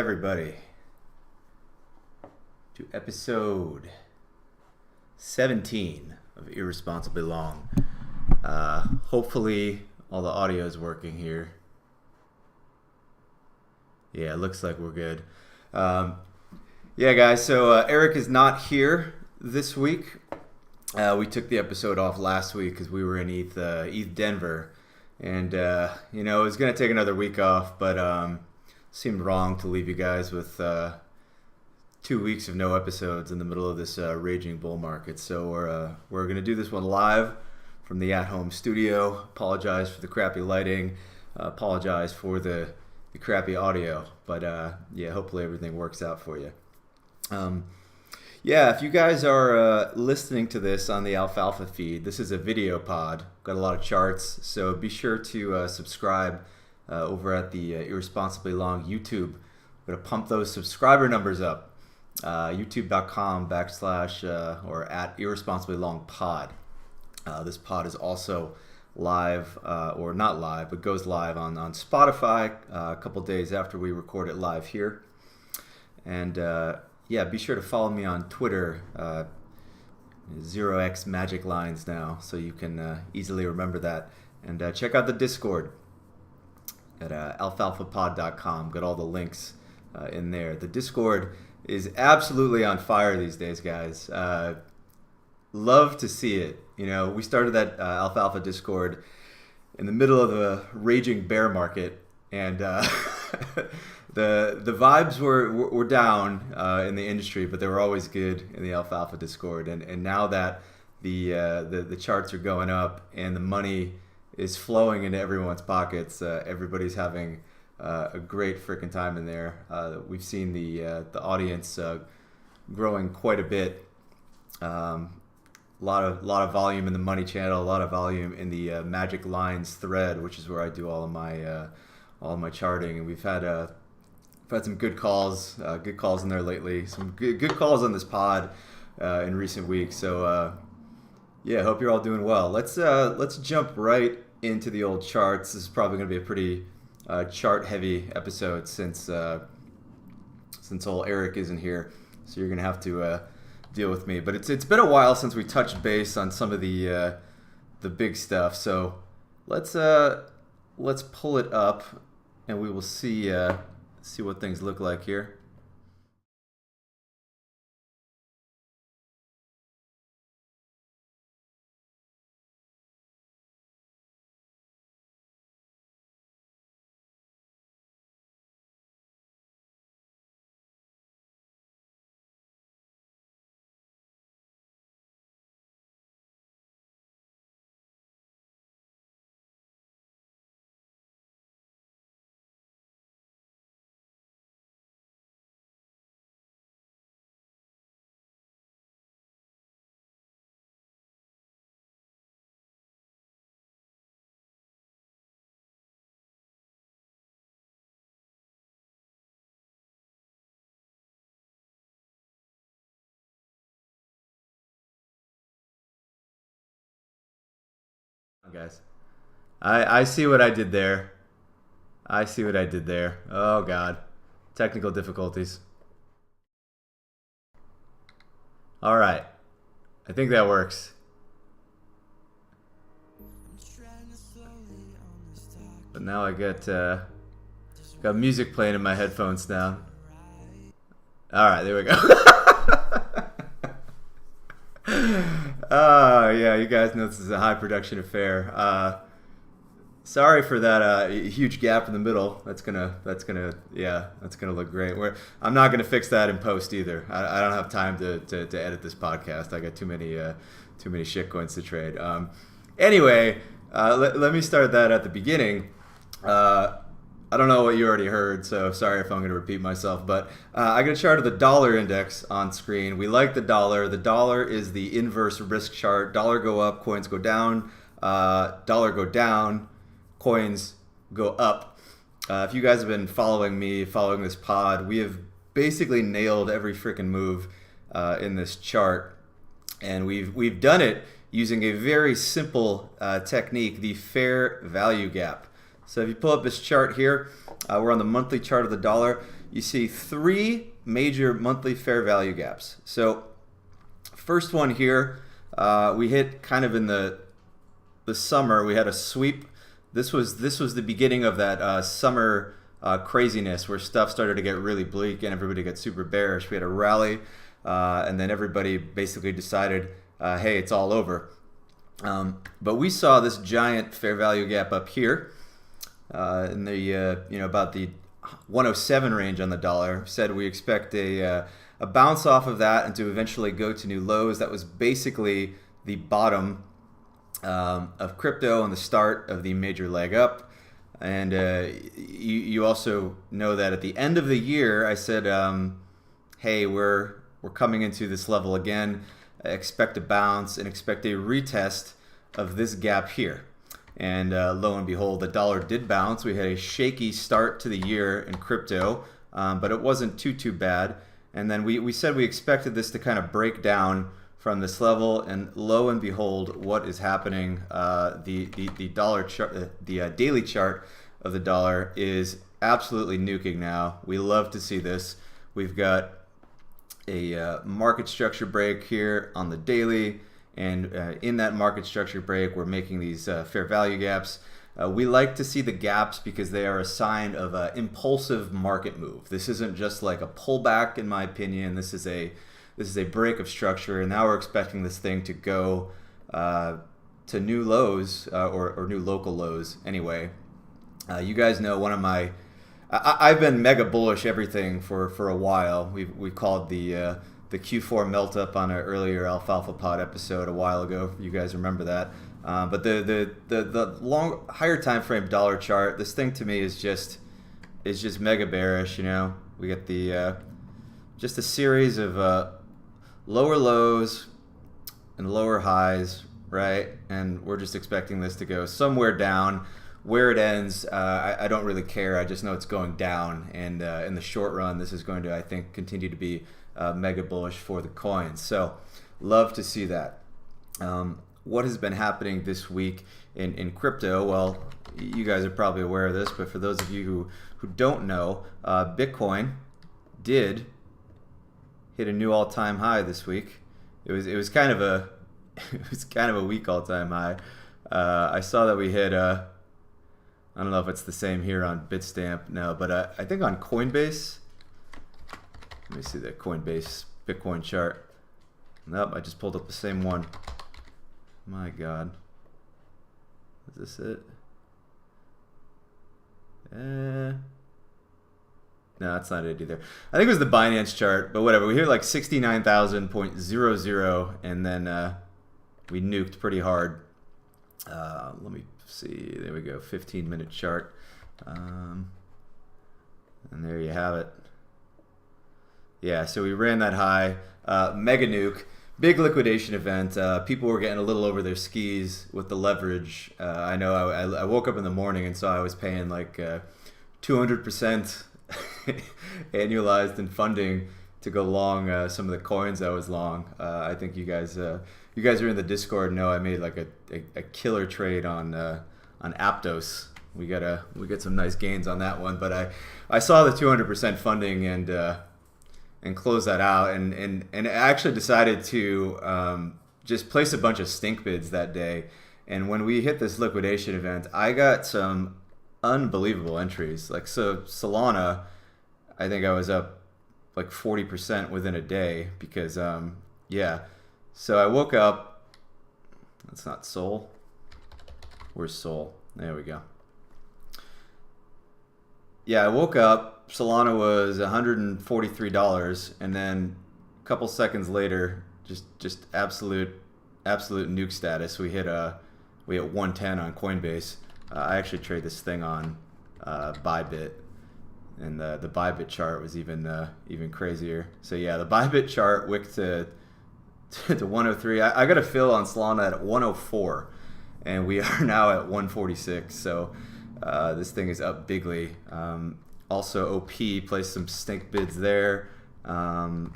everybody to episode 17 of Irresponsibly Long. Hopefully all the audio is working here. Yeah, it looks like we're good. Yeah, guys, so Eric is not here this week. We took the episode off last week because we were in ETH Denver. And, it was going to take another week off, but seemed wrong to leave you guys with 2 weeks of no episodes in the middle of this raging bull market. So we're going to do this one live from the at-home studio. Apologize for the crappy lighting. Apologize for the crappy audio. But, yeah, hopefully everything works out for you. Yeah, if you guys are listening to this on the Alfalfa feed, this is a video pod. Got a lot of charts, so be sure to subscribe over at the Irresponsibly Long YouTube. We're going to pump those subscriber numbers up. YouTube.com/ or at Irresponsibly Long Pod. This pod is also live, or not live, but goes live on Spotify a couple days after we record it live here. And yeah, be sure to follow me on Twitter, 0x Magic Lines now, so you can easily remember that. And check out the Discord at alfalfapod.com. Got all the links in there. The Discord is absolutely on fire these days, guys. Love to see it. You know, we started that Alfalfa Discord in the middle of a raging bear market, and the vibes were down in the industry, but they were always good in the Alfalfa Discord. And now that the charts are going up and the money is flowing into everyone's pockets, everybody's having a great freaking time in there. We've seen the audience growing quite a bit. A lot of volume in the money channel, a lot of volume in the Magic Lines thread, which is where I do all of my charting. And we've had some good calls in there lately. Some good calls on this pod in recent weeks. So yeah, hope you're all doing well. Let's jump right into the old charts. This is probably going to be a pretty chart heavy episode since old Eric isn't here. So you're going to have to deal with me. But it's been a while since we touched base on some of the big stuff. So let's pull it up and we will see what things look like here. Guys, I see what I did there. Oh God, technical difficulties. All right, I think that works. But now I got music playing in my headphones now. All right, there we go. Yeah, you guys know this is a high production affair. Sorry for that huge gap in the middle. That's gonna look great. I'm not gonna fix that in post either. I don't have time to edit this podcast. I got too many shitcoins to trade. Anyway, let me start that at the beginning. I don't know what you already heard, so sorry if I'm going to repeat myself, but I got a chart of the dollar index on screen. We like the dollar. The dollar is the inverse risk chart. Dollar go up, coins go down. Dollar go down, coins go up. If you guys have been following this pod, we have basically nailed every freaking move in this chart, and we've done it using a very simple technique, the fair value gap. So if you pull up this chart here, we're on the monthly chart of the dollar. you see three major monthly fair value gaps. So first one here, we hit kind of in the summer. We had a sweep. This was the beginning of that summer craziness where stuff started to get really bleak and everybody got super bearish. We had a rally, and then everybody basically decided, hey, it's all over. But we saw this giant fair value gap up here in the about the 107 range on the dollar. Said we expect a bounce off of that and to eventually go to new lows. That was basically the bottom of crypto and the start of the major leg up. And you also know that at the end of the year, I said, hey, we're coming into this level again. Expect a bounce and expect a retest of this gap here. And lo and behold, the dollar did bounce. We had a shaky start to the year in crypto, but it wasn't too bad. And then we said we expected this to kind of break down from this level, and lo and behold, what is happening? The dollar chart, the daily chart of the dollar is absolutely nuking now. We love to see this. We've got a market structure break here on the daily, and in that market structure break, we're making these fair value gaps. We like to see the gaps because they are a sign of an impulsive market move. This isn't just like a pullback, in my opinion. This is a break of structure, and now we're expecting this thing to go to new lows or new local lows. Anyway, you guys know one of my. I've been mega bullish everything for a while. We called the Q4 melt up on an earlier Alfalfa Pod episode a while ago. You guys remember that? But the long higher time frame dollar chart, this thing to me is just mega bearish. You know, we get the just a series of lower lows and lower highs, right? And we're just expecting this to go somewhere down. Where it ends, I don't really care. I just know it's going down, and in the short run, this is going to, I think, continue to be mega bullish for the coins. So, love to see that. What has been happening this week in crypto? Well, you guys are probably aware of this, but for those of you who don't know, Bitcoin did hit a new all-time high this week. It was kind of a weak all-time high. I saw that we hit I don't know if it's the same here on Bitstamp, no, but I think on Coinbase. Let me see that Coinbase Bitcoin chart. Nope, I just pulled up the same one. My God, is this it? No, that's not it either. I think it was the Binance chart, but whatever. We hit like 69,000.00, and then we nuked pretty hard. Let me see. There we go. 15-minute chart, and there you have it. Yeah, so we ran that high, mega nuke, big liquidation event. People were getting a little over their skis with the leverage. I know I woke up in the morning and saw I was paying like 200% annualized in funding to go long some of the coins I was long. I think you guys are in the Discord know I made like a killer trade on Aptos. We get some nice gains on that one, but I saw the 200% funding and close that out, and I actually decided to just place a bunch of stink bids that day. And when we hit this liquidation event, I got some unbelievable entries. Like, so Solana, I think I was up like 40% within a day because yeah. So I woke up. That's not Sol. Where's Sol? There we go. Yeah, I woke up. Solana was $143, and then a couple seconds later, just absolute nuke status. We hit 110 on Coinbase. I actually trade this thing on Bybit, and the Bybit chart was even crazier. So yeah, the Bybit chart wicked to 103. I got a fill on Solana at 104, and we are now at 146. So this thing is up bigly. Also, OP placed some stink bids there. I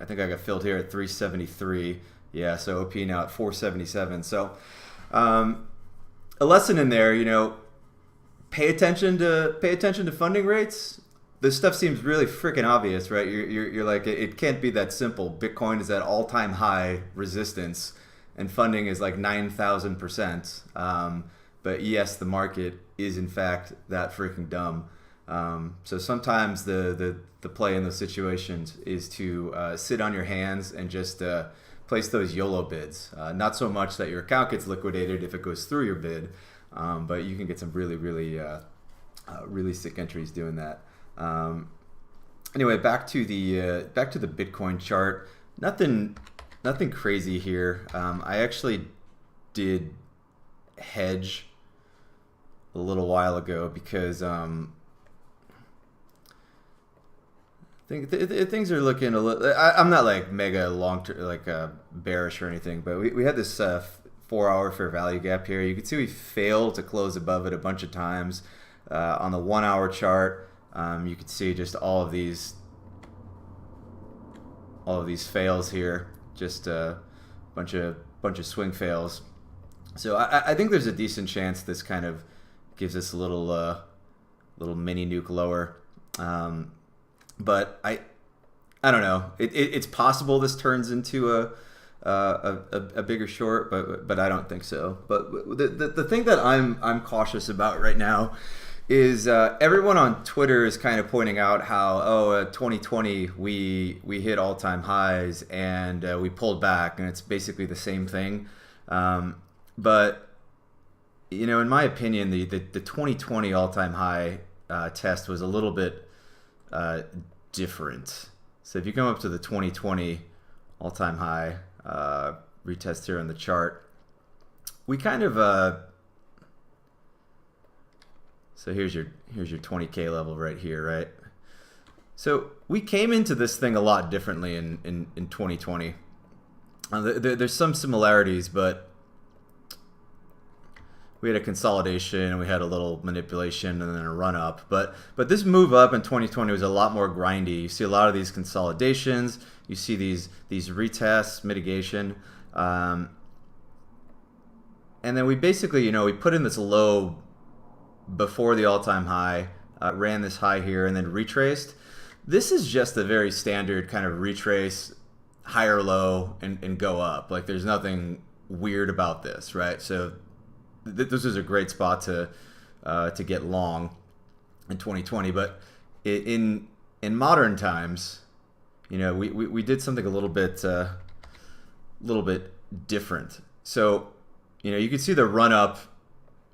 think I got filled here at 373. Yeah, so OP now at 477. So a lesson in there, you know, pay attention to funding rates. This stuff seems really freaking obvious, right? You're like, it can't be that simple. Bitcoin is at all-time high resistance, and funding is like 9,000%. But yes, the market is in fact that freaking dumb. So sometimes the play in those situations is to sit on your hands and just place those YOLO bids. Not so much that your account gets liquidated if it goes through your bid, but you can get some really sick entries doing that. Anyway, back to the Bitcoin chart. Nothing crazy here. I actually did hedge a little while ago because things are looking a little. I'm not like mega long term, like bearish or anything, but we had this 4-hour fair value gap here. You can see we failed to close above it a bunch of times. On the 1-hour chart, you can see just all of these fails here, just a bunch of swing fails. So I think there's a decent chance this kind of gives us a little mini nuke lower. But I don't know. It's possible this turns into a bigger short, but I don't think so. But the thing that I'm cautious about right now is everyone on Twitter is kind of pointing out how 2020 we hit all-time highs and we pulled back, and it's basically the same thing. But you know, in my opinion, the 2020 all-time high test was a little bit different. So if you come up to the 2020 all-time high retest here on the chart, we kind of so here's your 20K level right here, right? So we came into this thing a lot differently in 2020. There's some similarities, but we had a consolidation and we had a little manipulation and then a run up. But this move up in 2020 was a lot more grindy. You see a lot of these consolidations. You see these retests, mitigation. And then we basically, we put in this low before the all-time high, ran this high here and then retraced. This is just a very standard kind of retrace, higher low and go up. Like there's nothing weird about this, right? So this is a great spot to get long in 2020, but in modern times, we did something a little bit different. So you can see the run up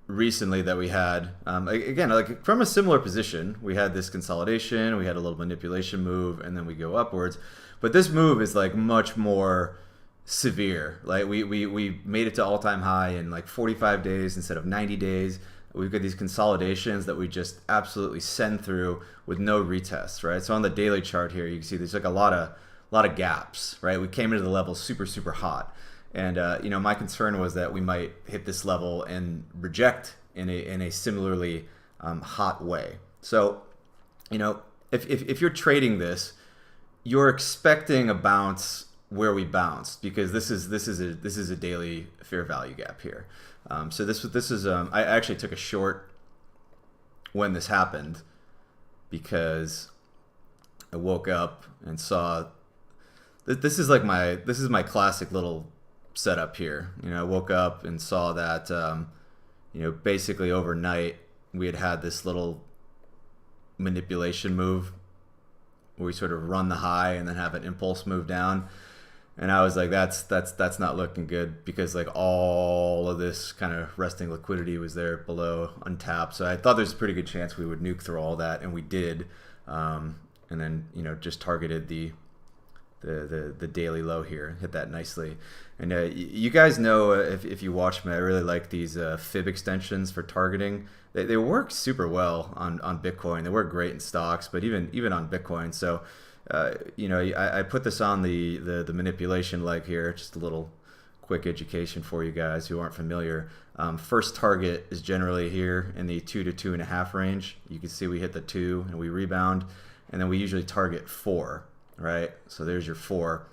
recently that we had. Again, like from a similar position, we had this consolidation, we had a little manipulation move, and then we go upwards. But this move is like much more severe. Like we made it to all-time high in like 45 days instead of 90 days. We've got these consolidations that we just absolutely send through with no retests, right? So on the daily chart here, you can see there's like a lot of gaps, right? We came into the level super hot, and my concern was that we might hit this level and reject in a similarly hot way. So if you're trading this, you're expecting a bounce where we bounced, because this is a daily fair value gap here. So this is I actually took a short when this happened because I woke up and saw this is my classic little setup here. I woke up and saw that basically overnight we had this little manipulation move where we sort of run the high and then have an impulse move down. And I was like, that's not looking good, because like all of this kind of resting liquidity was there below untapped. So I thought there's a pretty good chance we would nuke through all that, and we did. And then just targeted the daily low here, hit that nicely. And you guys know, if you watch me, I really like these fib extensions for targeting. They work super well on Bitcoin. They work great in stocks, but even on Bitcoin. So I put this on the manipulation leg here, just a little quick education for you guys who aren't familiar. First target is generally here in the 2 to 2.5 range. You can see we hit the 2 and we rebound, and then we usually target 4, right? So there's your 4,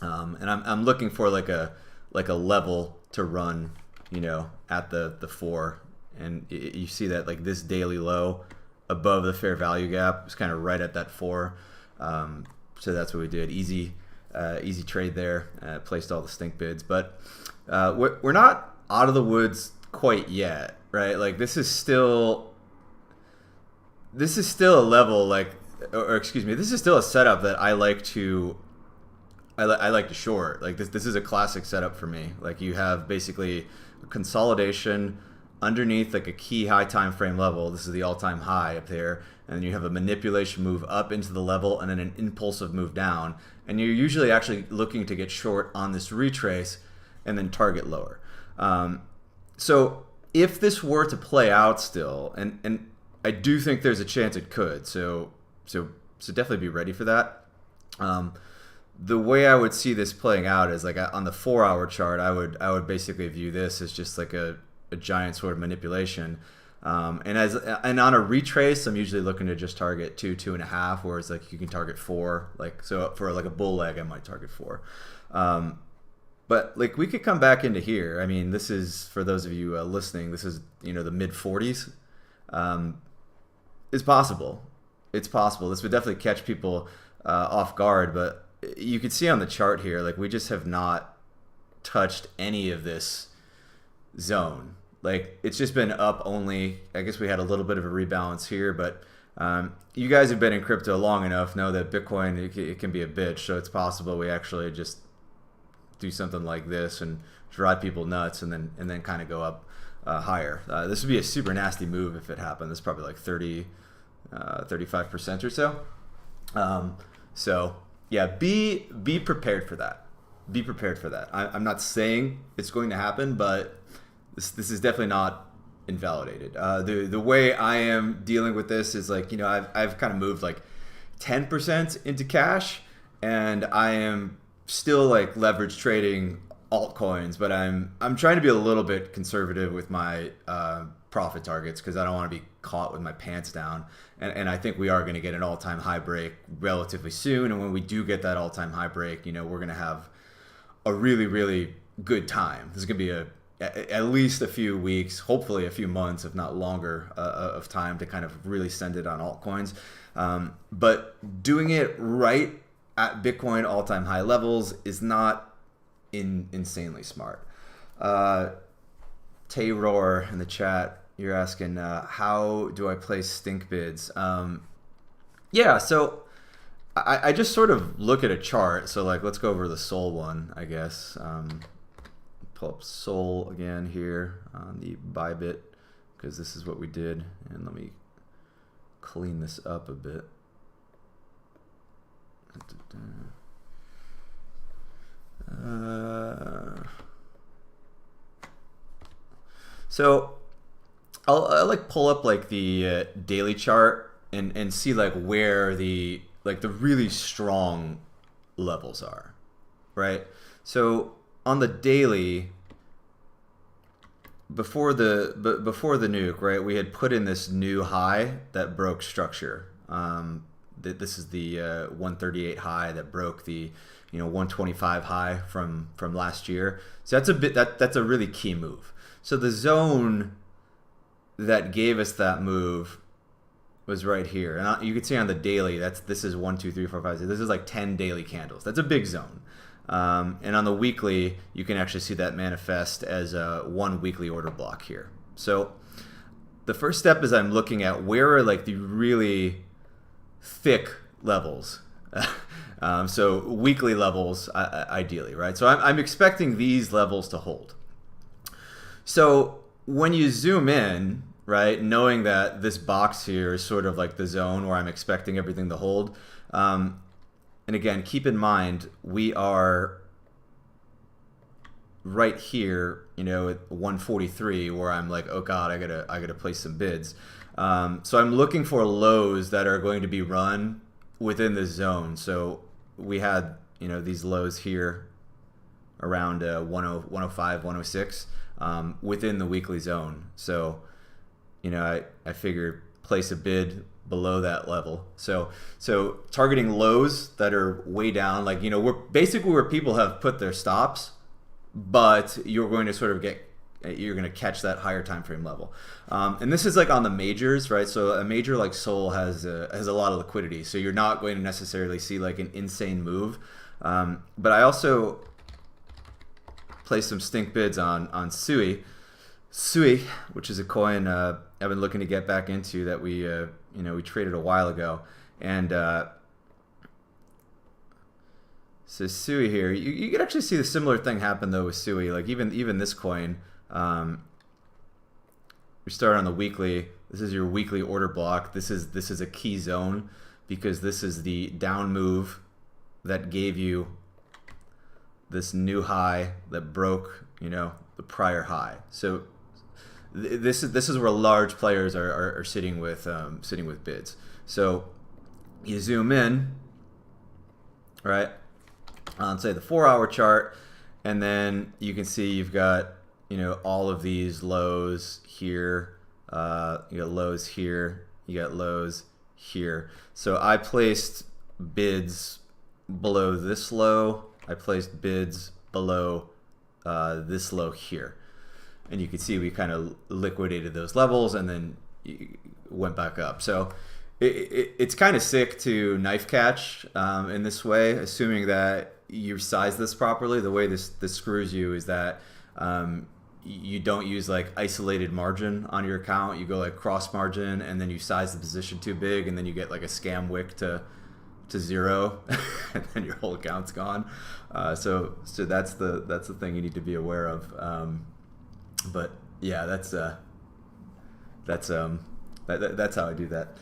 and I'm looking for like a level to run, at the 4 and you see that like this daily low above the fair value gap was kind of right at that 4. So that's what we did. Easy trade there. Placed all the stink bids, but we're not out of the woods quite yet, right? Like this is still a level, like, or excuse me, this is still a setup that I like to short. Like this is a classic setup for me. Like you have basically a consolidation underneath like a key high time frame level. This is the all-time high up there, and then you have a manipulation move up into the level and then an impulsive move down, and you're usually actually looking to get short on this retrace and then target lower. So if this were to play out still, and I do think there's a chance it could, so definitely be ready for that. The way I would see this playing out is like on the 4-hour chart, I would basically view this as just like a giant sort of manipulation. And on a retrace, I'm usually looking to just target 2.5, whereas like you can target 4. Like so for like a bull leg, I might target 4. But like we could come back into here. I mean, this is, for those of you listening, this is, you know, the mid 40s. It's possible. It's possible. This would definitely catch people off guard, but you can see on the chart here, like we just have not touched any of this zone. Like it's just been up only. I guess we had a little bit of a rebalance here, but you guys have been in crypto long enough, know that Bitcoin, it can be a bitch. So it's possible we actually just do something like this and drive people nuts, and then kind of go up higher. This would be a super nasty move if it happened. This is probably like 35% or so. So yeah, be prepared for that. Be prepared for that. I'm not saying it's going to happen, but this is definitely not invalidated. The way I am dealing with this is like, you know, I've kind of moved like 10% into cash, and I am still like leverage trading altcoins, but I'm trying to be a little bit conservative with my profit targets because I don't want to be caught with my pants down. And I think we are going to get an all-time high break relatively soon. And when we do get that all-time high break, you know, we're going to have a really, really good time. This is going to be at least a few weeks, hopefully a few months, if not longer, of time to kind of really send it on altcoins. But doing it right at Bitcoin all-time high levels is not insanely smart. Tayror in the chat, you're asking, how do I place stink bids? Yeah, so I just sort of look at a chart. So like, let's go over the Sol one, I guess. Pull up Sol again here on the Bybit, because this is what we did. And let me clean this up a bit. So I'll like pull up like the daily chart and see like where the really strong levels are, right? So on the daily, before the nuke, right, we had put in this new high that broke structure. This is the 138 high that broke the 125 high from last year. So that's a really key move. So the zone that gave us that move was right here, and you can see on the daily this is 1, 2, 3, 4, 5, 6. This is like 10 daily candles. That's a big zone. And on the weekly, you can actually see that manifest as one weekly order block here. So the first step is I'm looking at where are like the really thick levels. So weekly levels, ideally, right? So I'm expecting these levels to hold. So when you zoom in, right, knowing that this box here is sort of like the zone where I'm expecting everything to hold, and again, keep in mind, we are right here, at 143, where I'm like, oh God, I gotta place some bids. So I'm looking for lows that are going to be run within this zone. So we had, these lows here around 105, 106 within the weekly zone. So, I figured place a bid below that level. So targeting lows that are way down, we're basically where people have put their stops, but you're going to sort of get you're gonna catch that higher time frame level. And this is like on the majors, right? So a major like Sol has a lot of liquidity, so you're not going to necessarily see like an insane move. But I also placed some stink bids on Sui, which is a coin I've been looking to get back into that we we traded a while ago. And so Sui here, you can actually see the similar thing happen though with Sui. Like even this coin, we start on the weekly. This is your weekly order block. This is a key zone because this is the down move that gave you this new high that broke the prior high. So this is where large players are sitting with bids. So you zoom in, right, on say the 4-hour chart, and then you can see you've got all of these lows here. You got lows here. You got lows here. So I placed bids below this low. I placed bids below this low here, and you can see we kind of liquidated those levels and then went back up. So it's kind of sick to knife catch in this way, assuming that you size this properly. The way this screws you is that you don't use like isolated margin on your account. You go like cross margin, and then you size the position too big, and then you get like a scam wick to 0, and then your whole account's gone. So that's the thing you need to be aware of. But yeah, that's how I do that.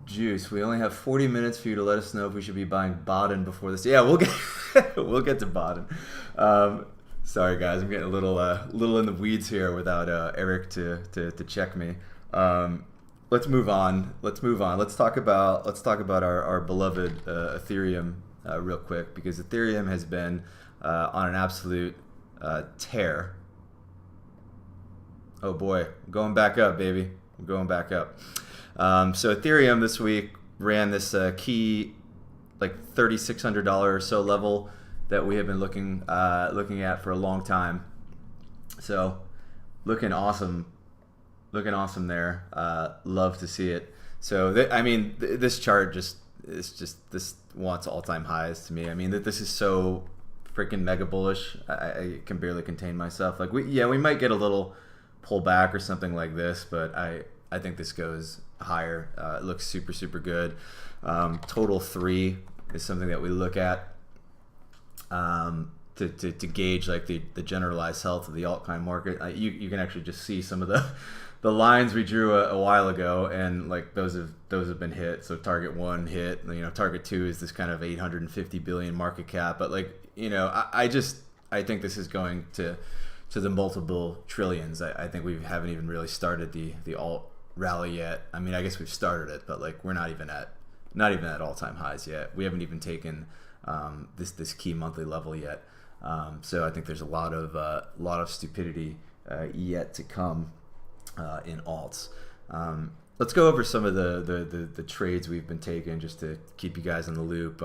Juice, we only have 40 minutes for you to let us know if we should be buying Baden before this. Yeah, we'll get to Baden. Sorry guys, I'm getting a little in the weeds here without Eric to check me. Let's move on. Let's talk about our beloved Ethereum real quick, because Ethereum has been on an absolute tear. Oh boy, going back up, baby. I'm going back up. So Ethereum this week ran this key like $3,600 or so level that we have been looking at for a long time. So looking awesome there. Love to see it. So this chart this wants all-time highs to me. I mean, this is so freaking mega bullish. I can barely contain myself. Like we might get a little pull back or something like this, but I think this goes higher. It looks super good. Total 3 is something that we look at to gauge like the generalized health of the altcoin market. You can actually just see some of the lines we drew a while ago, and like those have been hit. So target 1 hit. Target 2 is this kind of 850 billion market cap, but like I think this is going to the multiple trillions. I think we haven't even really started the alt rally yet. I mean, I guess we've started it, but like we're not even at all-time highs yet. We haven't even taken this key monthly level yet. So I think there's a lot of stupidity yet to come in alts. Let's go over some of the trades we've been taking just to keep you guys in the loop.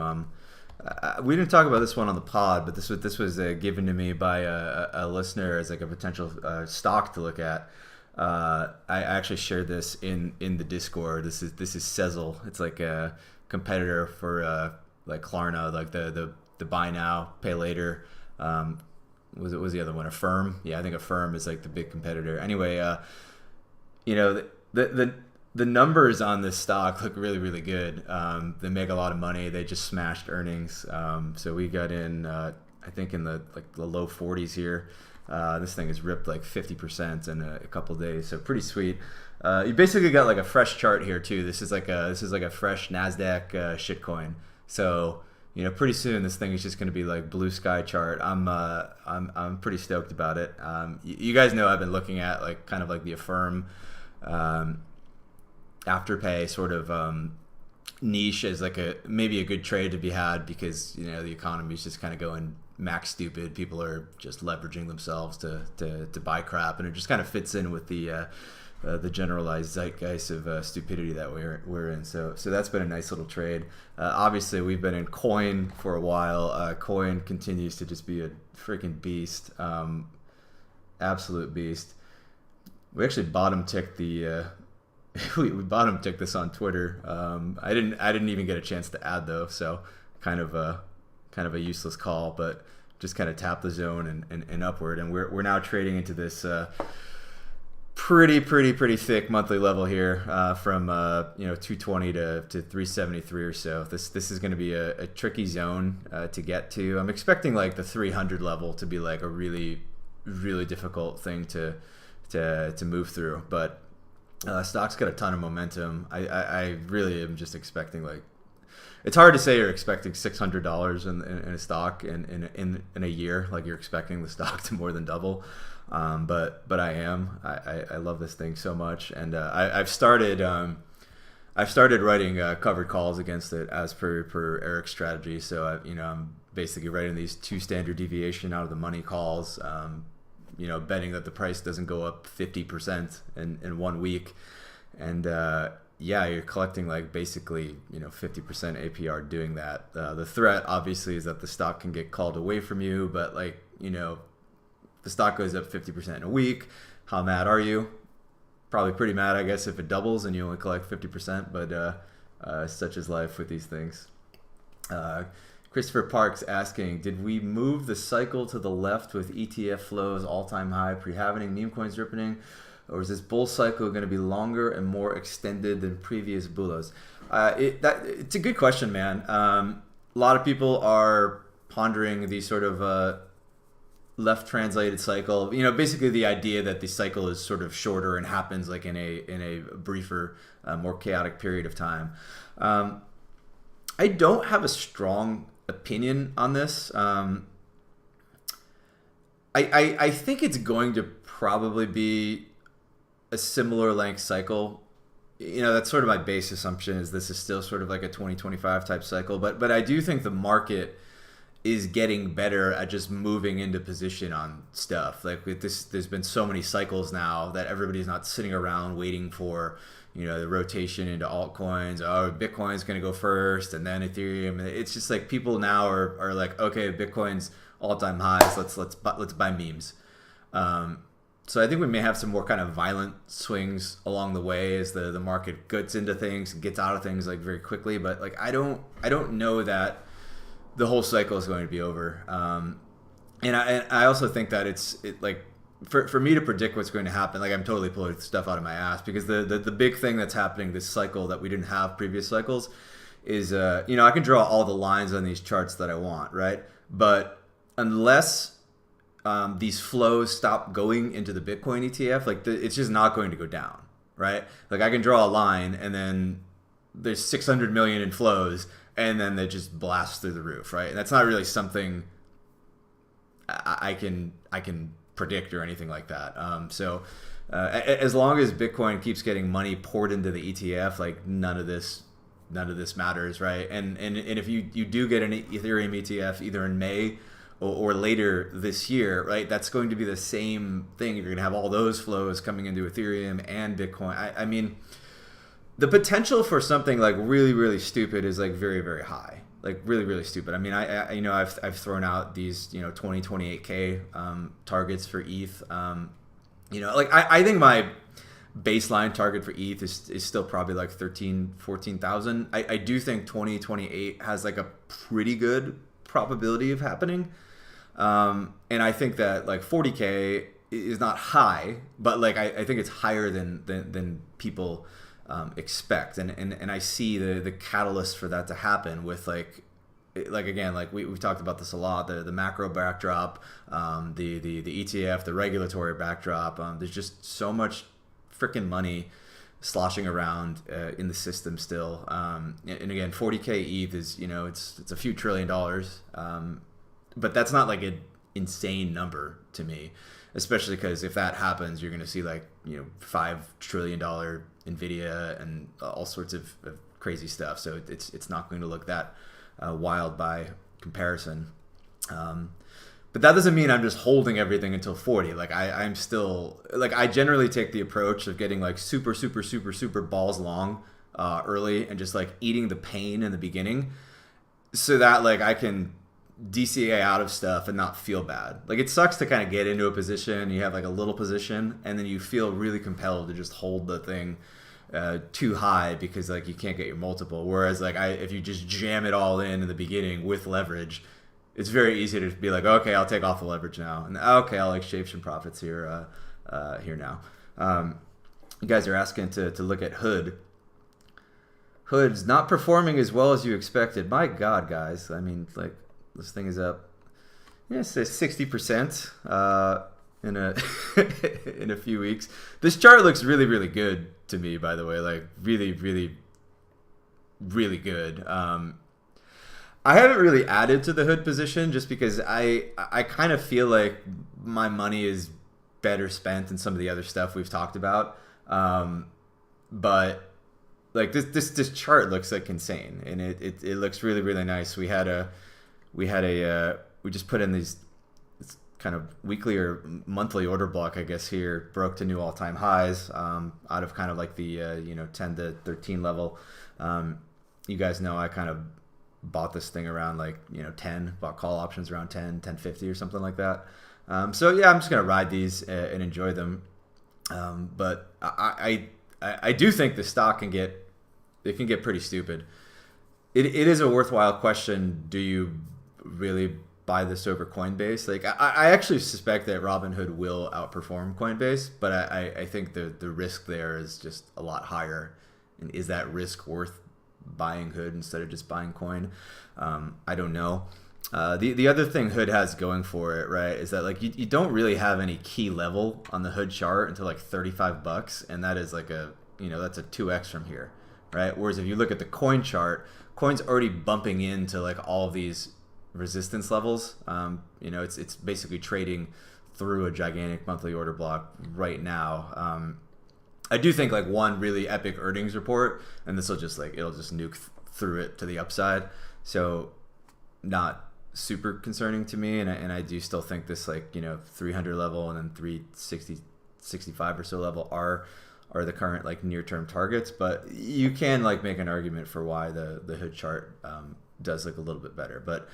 We didn't talk about this one on the pod, but this was given to me by a listener as like a potential stock to look at. I actually shared this in the Discord. This is Sezzle. It's like a competitor for like Klarna, like the buy now, pay later. Was the other one Affirm? Yeah, I think Affirm is like the big competitor. Anyway, the numbers on this stock look really good. They make a lot of money. They just smashed earnings. So we got in, I think in the low 40s here. This thing has ripped like 50% in a couple days, so pretty sweet. You basically got like a fresh chart here too. This is like a fresh Nasdaq shitcoin. So pretty soon this thing is just going to be like blue sky chart. I'm pretty stoked about it. You guys know I've been looking at like kind of like the Affirm Afterpay sort of niche as like maybe a good trade to be had, because the economy is just kind of going max stupid. People are just leveraging themselves to buy crap, and it just kind of fits in with the the generalized zeitgeist of stupidity that we're in. So that's been a nice little trade. Obviously, we've been in coin for a while. Coin continues to just be a freaking beast, absolute beast. We actually bottom ticked the. We bottom ticked this on Twitter. I didn't even get a chance to add though, so kind of a useless call, but just kind of tap the zone and upward, and we're now trading into this pretty thick monthly level here from 220 to 373 or so. This is going to be a tricky zone to get to. I'm expecting like the 300 level to be like a really difficult thing to move through, but stock's got a ton of momentum. I really am just expecting like, it's hard to say you're expecting $600 in a stock in a year, like you're expecting the stock to more than double. But I am. I love this thing so much, and I've started writing covered calls against it as per Eric's strategy. So I'm basically writing these 2 standard deviation out of the money calls. Betting that the price doesn't go up 50% in 1 week, and you're collecting like basically 50% APR doing that. The threat obviously is that the stock can get called away from you, but like the stock goes up 50% in a week. How mad are you? Probably pretty mad, I guess, if it doubles and you only collect 50%, but such is life with these things. Christopher Parks asking, did we move the cycle to the left with ETF flows all-time high, pre-halvening, meme coins ripping, or is this bull cycle going to be longer and more extended than previous bulls? It's a good question, man. A lot of people are pondering these sort of left translated cycle, basically the idea that the cycle is sort of shorter and happens like in a briefer, more chaotic period of time. I don't have a strong opinion on this. I think it's going to probably be a similar length cycle. That's sort of my base assumption, is this is still sort of like a 2025 type cycle, but I do think the market is getting better at just moving into position on stuff. Like with this, there's been so many cycles now that everybody's not sitting around waiting for the rotation into altcoins. Oh, Bitcoin's going to go first and then Ethereum. It's just like people now are like, okay, Bitcoin's all-time highs. Let's buy memes. So I think we may have some more kind of violent swings along the way as the market gets into things and gets out of things like very quickly. But like I don't know that the whole cycle is going to be over. And I also think that it's like for me to predict what's going to happen, like I'm totally pulling stuff out of my ass, because the big thing that's happening this cycle that we didn't have previous cycles is I can draw all the lines on these charts that I want, right? But unless these flows stop going into the Bitcoin ETF, like it's just not going to go down, right? Like I can draw a line and then there's 600 million in flows and then they just blast through the roof, right? And that's not really something I can predict or anything like that. So as long as Bitcoin keeps getting money poured into the ETF, like none of this matters, right? And if you do get an Ethereum ETF either in May or later this year, right, that's going to be the same thing. You're going to have all those flows coming into Ethereum and Bitcoin. I mean, the potential for something like really, really stupid is like very, very high. Like really, really stupid. I mean, I've thrown out these 28K targets for ETH. I think my baseline target for ETH is still probably like 14,000. I do think 2028 has like a pretty good probability of happening. And I think that like 40K is not high, but like I think it's higher than people expect, and I see the catalyst for that to happen with like again, like we've talked about this a lot, the macro backdrop, the ETF, the regulatory backdrop. There's just so much freaking money sloshing around in the system still, and again, 40K ETH is it's a few $1 trillion, but that's not like an insane number to me, especially because if that happens, you're going to see like $5 trillion Nvidia and all sorts of crazy stuff. So it's not going to look that wild by comparison. But But that doesn't mean I'm just holding everything until 40. Like I'm still like I generally take the approach of getting like super balls long early and just like eating the pain in the beginning, so that like I can DCA out of stuff and not feel bad. Like it sucks to kind of get into a position, you have like a little position, and then you feel really compelled to just hold the thing too high because like you can't get your multiple. Whereas like if you just jam it all in the beginning with leverage, it's very easy to be like, okay, I'll take off the leverage now, and okay, I'll exchange some profits here now. You guys are asking to look at Hood. Hood's not performing as well as you expected. My God, guys, I mean, like this thing is up, say 60% in a in a few weeks. This chart looks really good to me, by the way, like really good. I haven't really added to the Hood position just because I kind of feel like my money is better spent in some of the other stuff we've talked about. But like this chart looks like insane, and it looks really nice. We just put in these kind of weekly or monthly order block, I guess, here, broke to new all-time highs out of kind of like the 10 to 13 level. You guys know I kind of bought this thing around like 10, bought call options around 10.50 or something like that. So yeah, I'm just gonna ride these and enjoy them. But I do think the stock can get pretty stupid. It is a worthwhile question. Do you really buy this over Coinbase? Like I actually suspect that Robinhood will outperform Coinbase, but I think the risk there is just a lot higher. And is that risk worth buying Hood instead of just buying Coin? I don't know. The other thing Hood has going for it, right, is that like you don't really have any key level on the Hood chart until like $35, and that is like that's a 2x from here, right? Whereas if you look at the Coin chart, Coin's already bumping into like all of these resistance levels. It's basically trading through a gigantic monthly order block right now. I do think like one really epic earnings report, and this will just like it'll just nuke through it to the upside. So not super concerning to me, and I do still think this like 300 level and then 360, 65 or so level are the current like near term targets. But you can like make an argument for why the Hood chart does look a little bit better. But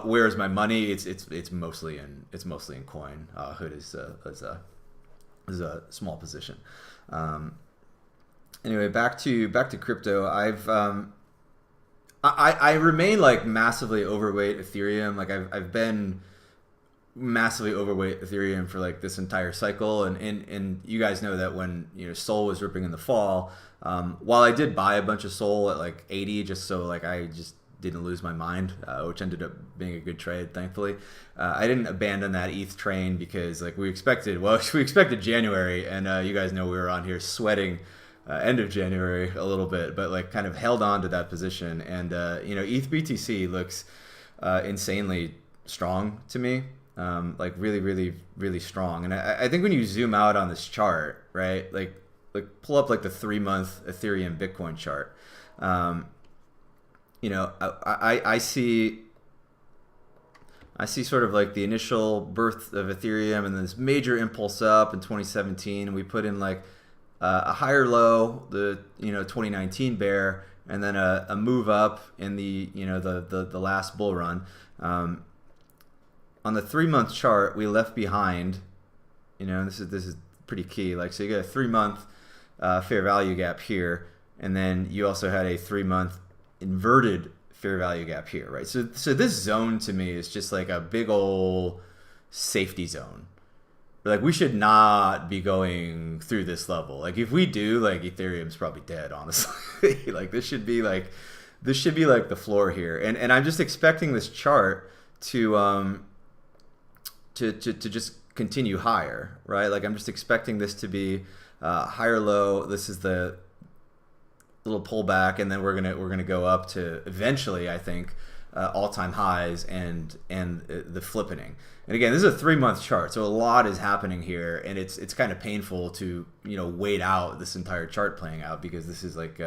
where is my money? It's mostly in Coin. Hood is a small position. Anyway, back to crypto. I remain like massively overweight Ethereum. Like I've been massively overweight Ethereum for like this entire cycle, and you guys know that when Sol was ripping in the fall, while I did buy a bunch of Sol at like 80 just so like I just didn't lose my mind, which ended up being a good trade, thankfully. I didn't abandon that ETH train because like we expected January, and you guys know we were on here sweating end of January a little bit, but like kind of held on to that position. And ETH BTC looks insanely strong to me, like really strong. And I think when you zoom out on this chart, right, like pull up like the 3-month Ethereum Bitcoin chart. I see sort of like the initial birth of Ethereum and this major impulse up in 2017, and we put in like a higher low, the 2019 bear, and then a move up in the the last bull run. On the 3-month chart, we left behind, and this is pretty key. Like, so you get a 3-month fair value gap here, and then you also had a 3-month inverted fair value gap here, right? So this zone to me is just like a big old safety zone. Like we should not be going through this level. Like if we do, like Ethereum's probably dead, honestly. Like this should be like the floor here. And I'm just expecting this chart to just continue higher, right? Like I'm just expecting this to be higher low. This is the little pullback, and then we're gonna go up to eventually, I think, all-time highs and the flippening. And again, this is a 3-month chart, so a lot is happening here, and it's kind of painful to wait out this entire chart playing out, because this is like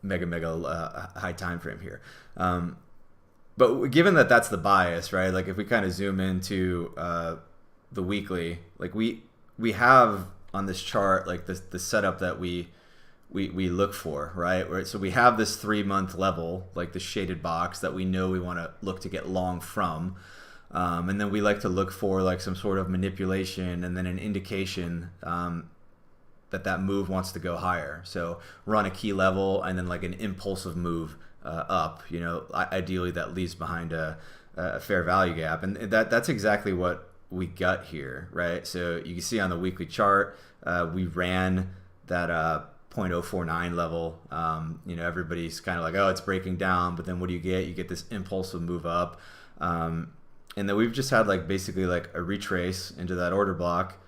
mega high time frame here. But given that that's the bias, right? Like if we kind of zoom into the weekly, like we have on this chart like the setup that we look for, right? So we have this 3-month level, like the shaded box that we know we want to look to get long from. And then we like to look for like some sort of manipulation and then an indication that move wants to go higher. So run a key level and then like an impulsive move up, ideally that leaves behind a fair value gap. And that's exactly what we got here, right? So you can see on the weekly chart, we ran that 0.049 level. Everybody's kind of like, oh, it's breaking down, but then what do you get? You get this impulsive move up. And then we've just had like basically like a retrace into that order block,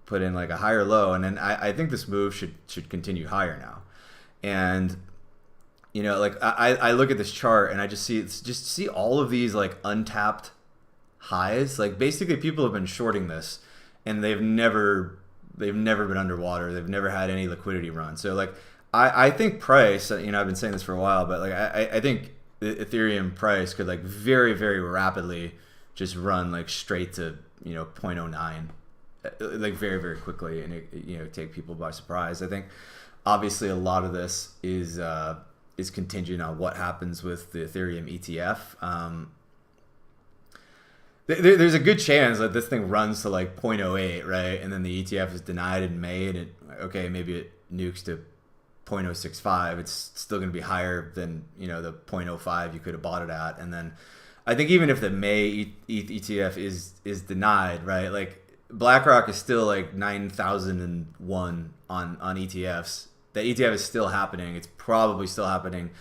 put in like a higher low, and then I think this move should continue higher now. And like I look at this chart and I just see all of these like untapped highs. Like basically people have been shorting this and they've never been underwater. They've never had any liquidity run. So like I think price, I've been saying this for a while, but like I think the Ethereum price could like very, very rapidly just run like straight to 0.09 like very, very quickly, and it take people by surprise. I think obviously a lot of this is contingent on what happens with the Ethereum ETF. There's a good chance that this thing runs to like 0.08, right? And then the ETF is denied in May, and maybe it nukes to 0.065. It's still going to be higher than the 0.05 you could have bought it at. And then I think even if the May ETF is denied, right? Like BlackRock is still like 9,001 on ETFs. The ETF is still happening. It's probably still happening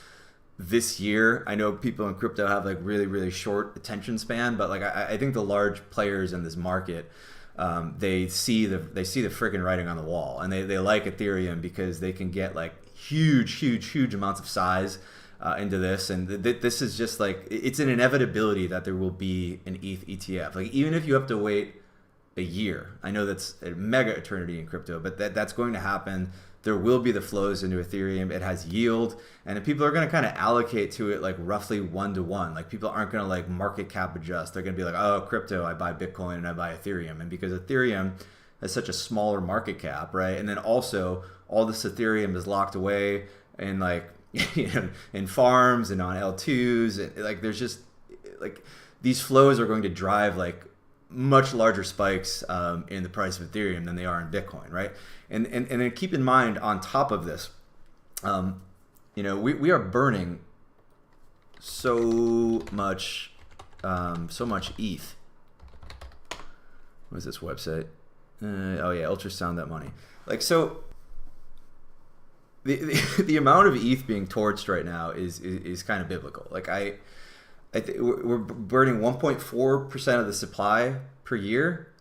this year. I know people in crypto have like really, really short attention span, but like I think the large players in this market, they see the freaking writing on the wall, and they like Ethereum because they can get like huge amounts of size into this, and this is just like, it's an inevitability that there will be an ETH ETF. Like even if you have to wait a year, I know that's a mega eternity in crypto, but that's going to happen. There will be the flows into Ethereum. It has yield, and people are going to kind of allocate to it like roughly 1-to-1. Like people aren't going to like market cap adjust. They're going to be like, oh, crypto, I buy Bitcoin and I buy Ethereum. And because Ethereum has such a smaller market cap, right? And then also all this Ethereum is locked away in like in farms and on L2s, and like there's just like these flows are going to drive like much larger spikes in the price of Ethereum than they are in Bitcoin, right? And then keep in mind, on top of this, we are burning so much ETH. What is this website? Ultrasound that money. Like, so the amount of ETH being torched right now is kind of biblical. Like we're burning 1.4% of the supply per year.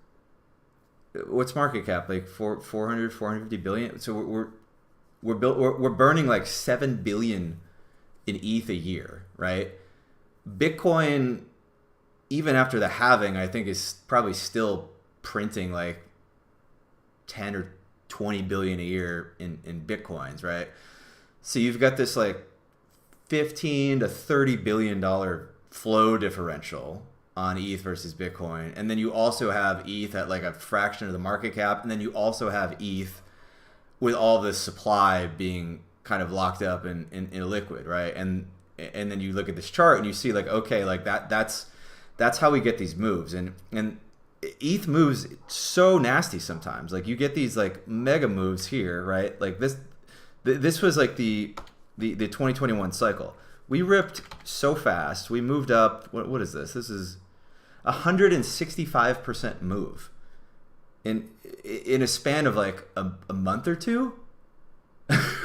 What's market cap? Like 450 billion. So we're burning like 7 billion in ETH a year, right? Bitcoin, even after the halving, I think is probably still printing like 10 or 20 billion a year in Bitcoins, right? So you've got this like 15 to 30 billion dollar flow differential on ETH versus Bitcoin, and then you also have ETH at like a fraction of the market cap, and then you also have ETH with all this supply being kind of locked up in a liquid, right? And then you look at this chart and you see like, okay, like that's how we get these moves, and ETH moves so nasty sometimes. Like you get these like mega moves here, right? Like this was like the 2021 cycle. We ripped so fast. We moved up. What is this? This is 165% move in a span of like a month or two,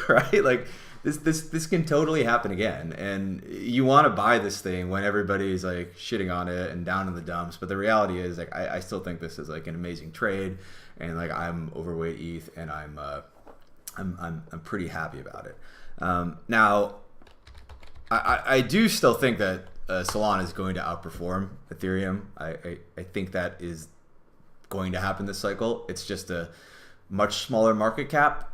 right? Like this can totally happen again, and you want to buy this thing when everybody's like shitting on it and down in the dumps. But the reality is, like, I still think this is like an amazing trade, and like I'm overweight ETH, and I'm pretty happy about it. Now, I do still think that Solana is going to outperform Ethereum. I think that is going to happen this cycle. It's just a much smaller market cap.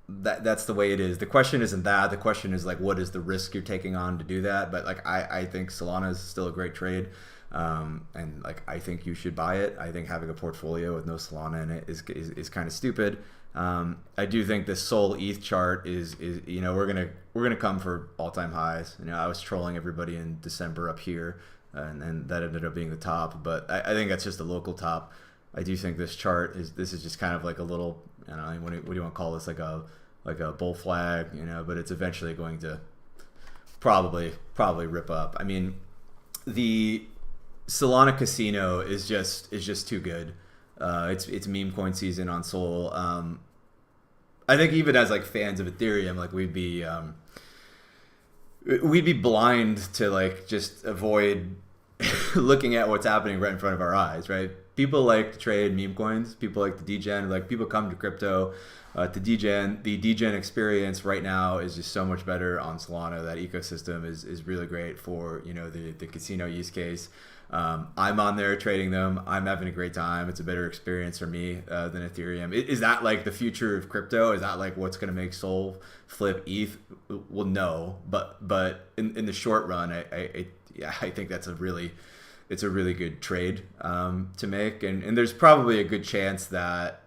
that's the way it is. The question isn't that. The question is like, what is the risk you're taking on to do that? But like, I think Solana is still a great trade. And like, I think you should buy it. I think having a portfolio with no Solana in it is kind of stupid. I do think the Sol ETH chart is we're gonna come for all-time highs. I was trolling everybody in December up here, and then that ended up being the top. But I think that's just a local top. I do think this chart is just kind of like a little, I don't know, what do you want to call this, like a bull flag, but it's eventually going to probably rip up. I mean, the Solana casino is just too good. It's meme coin season on Sol. I think even as like fans of Ethereum, like we'd be blind to like just avoid looking at what's happening right in front of our eyes, right? People like to trade meme coins. People like to degen. Like people come to crypto to degen. The degen experience right now is just so much better on Solana. That ecosystem is really great for the casino use case. I'm on there trading them. I'm having a great time. It's a better experience for me than Ethereum. Is that like the future of crypto? Is that like what's going to make Sol flip ETH? Well, no. But in the short run, I think that's a really good trade to make. And there's probably a good chance that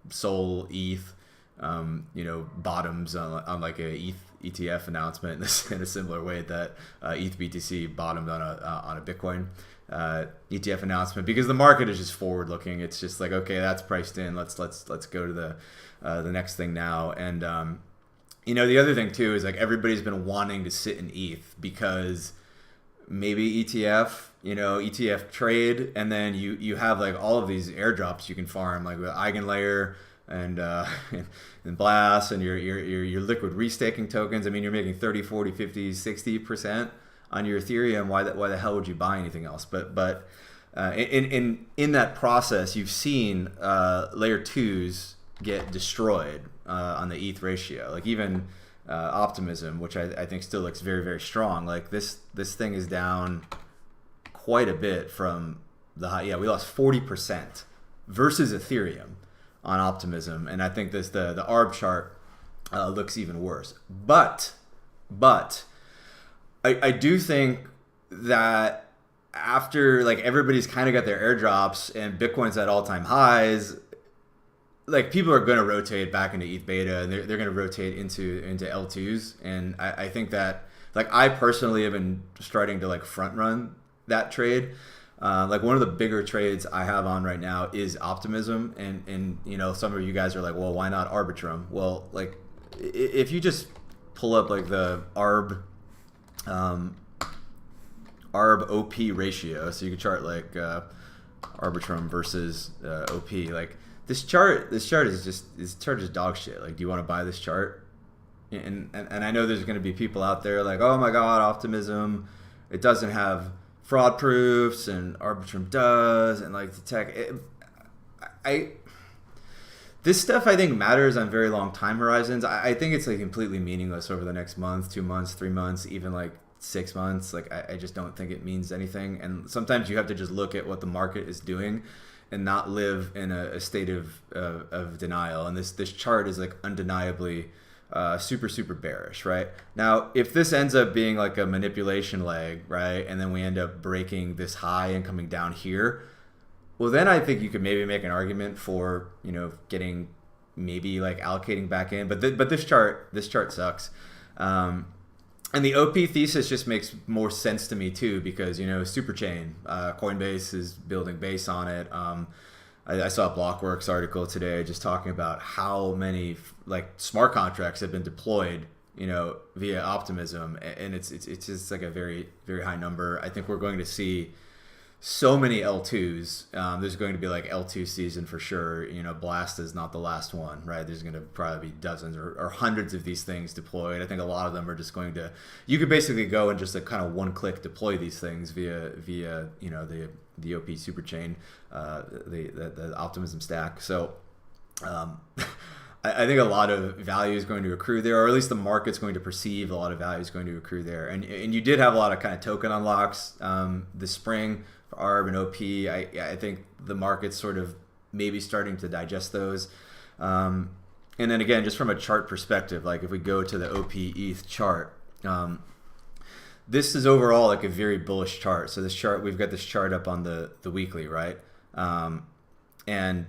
Sol ETH bottoms on like a ETH ETF announcement in a similar way that ETH BTC bottomed on a Bitcoin ETF announcement, because the market is just forward looking. It's just like, okay, that's priced in. Let's go to the next thing now. And the other thing too is like everybody's been wanting to sit in ETH because maybe ETF trade, and then you have like all of these airdrops you can farm, like with Eigenlayer and Blast and your liquid restaking tokens. I mean, you're making 30, 40, 50, 60% on your Ethereum. Why the hell would you buy anything else? But in that process, you've seen layer 2s get destroyed on the ETH ratio. Like even Optimism, which I think still looks very, very strong. Like this thing is down quite a bit from the high. Yeah, we lost 40% versus Ethereum on Optimism, and I think the ARB chart looks even worse. But I do think that after like everybody's kind of got their airdrops and Bitcoin's at all-time highs, like people are going to rotate back into ETH beta, and they're going to rotate into L2s. And I think that like I personally have been starting to like front run that trade. Like one of the bigger trades I have on right now is Optimism, and some of you guys are like, well, why not Arbitrum? Well, like if you just pull up like the ARB OP ratio, so you can chart like Arbitrum versus OP. Like this chart is just dog shit. Like, do you want to buy this chart? And I know there's going to be people out there like, oh my god, Optimism, it doesn't have fraud proofs, and Arbitrum does, and like the tech. This stuff I think matters on very long time horizons. I think it's like completely meaningless over the next month, 2 months, 3 months, even like 6 months. Like I just don't think it means anything. And sometimes you have to just look at what the market is doing and not live in a state of denial. And this chart is like undeniably super bearish, right? Now, if this ends up being like a manipulation leg, right, and then we end up breaking this high and coming down here, well, then I think you could maybe make an argument for getting maybe like allocating back in. But this chart sucks. And the OP thesis just makes more sense to me too, because Superchain, Coinbase is building base on it. I saw a Blockworks article today just talking about how many like smart contracts have been deployed, via Optimism, and it's just like a very, very high number. I think we're going to see so many L2s. There's going to be like L2 season for sure. Blast is not the last one, right? There's going to probably be dozens or hundreds of these things deployed. I think a lot of them are just going to. You could basically go and just like kind of one click deploy these things via the OP Superchain, the Optimism stack. So I think a lot of value is going to accrue there, or at least the market's going to perceive a lot of value is going to accrue there. And you did have a lot of kind of token unlocks this spring for ARB and OP. I think the market's sort of maybe starting to digest those. And then again, just from a chart perspective, like if we go to the OP ETH chart, this is overall like a very bullish chart. So this chart, we've got this chart up on the weekly, right? And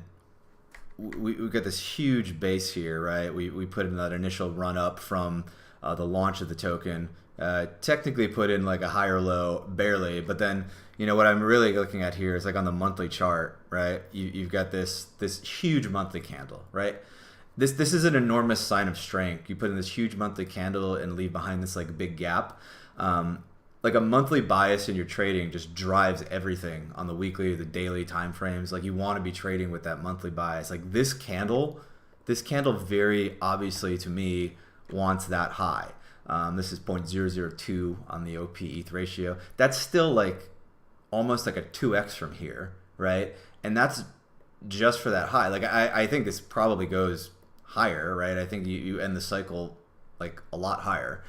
we've got this huge base here, right? We put in that initial run up from the launch of the token. Technically put in like a higher low, barely, but then what I'm really looking at here is like on the monthly chart, right? You've got this huge monthly candle, right? This is an enormous sign of strength. You put in this huge monthly candle and leave behind this like big gap. Like a monthly bias in your trading just drives everything on the weekly or the daily time frames. Like you want to be trading with that monthly bias. Like this candle very obviously to me wants that high. This is 0.002 on the OP ETH ratio. That's still like almost like a 2x from here, right? And that's just for that high. Like I think this probably goes higher, right? I think you end the cycle like a lot higher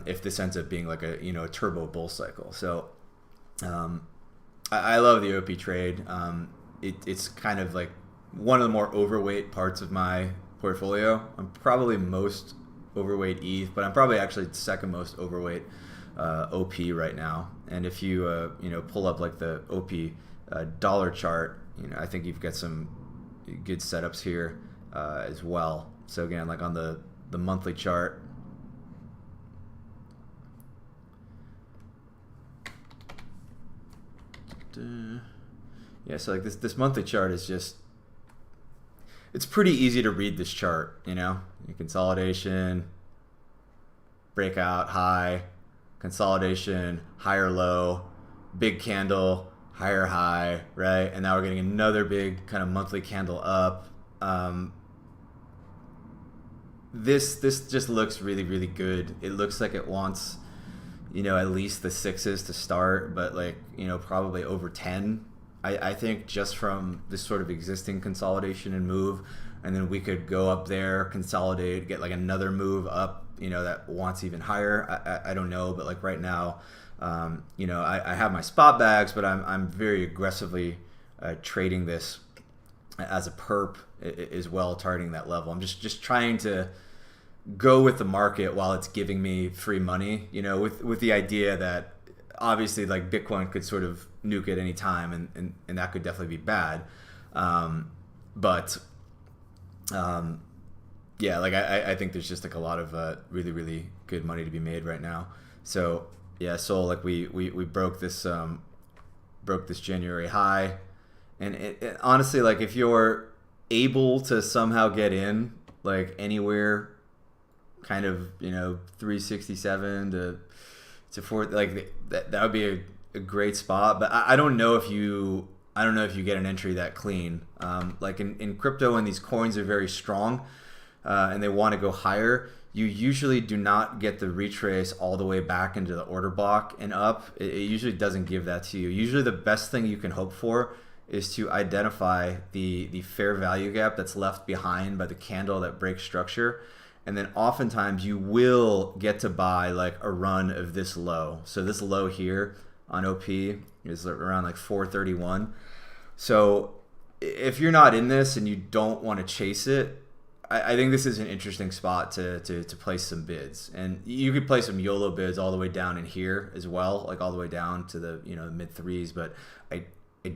if this ends up being like a a turbo bull cycle. So I love the OP trade. It's kind of like one of the more overweight parts of my portfolio. I'm probably most overweight ETH, but I'm probably actually second most overweight OP right now. And if you pull up like the OP dollar chart, I think you've got some good setups here as well. So again, like on the monthly chart, yeah, so like this monthly chart is just, it's pretty easy to read this chart, consolidation, breakout, high, consolidation, higher low, big candle, higher high, right? And now we're getting another big kind of monthly candle up. This just looks really, really good. It looks like it wants, at least the sixes to start, but like, probably over 10. I think just from this sort of existing consolidation and move, and then we could go up there, consolidate, get like another move up, that wants even higher. I don't know, but like right now, I have my spot bags, but I'm very aggressively trading this as a perp as well, targeting that level. I'm just trying to go with the market while it's giving me free money, with the idea that obviously like Bitcoin could sort of nuke at any time, and that could definitely be bad. Yeah, like I think there's just like a lot of really, really good money to be made right now. So yeah, so like we broke this January high, and it honestly, like if you're able to somehow get in like anywhere kind of 367 to 4, like that would be a great spot. But I don't know if you get an entry that clean. Like in crypto, when these coins are very strong and they want to go higher, you usually do not get the retrace all the way back into the order block and up. It usually doesn't give that to you. Usually the best thing you can hope for is to identify the fair value gap that's left behind by the candle that breaks structure. And then oftentimes you will get to buy like a run of this low. So this low here on OP is around like 431. So if you're not in this and you don't want to chase it, I think this is an interesting spot to place some bids. And you could play some YOLO bids all the way down in here as well, like all the way down to the mid threes, but I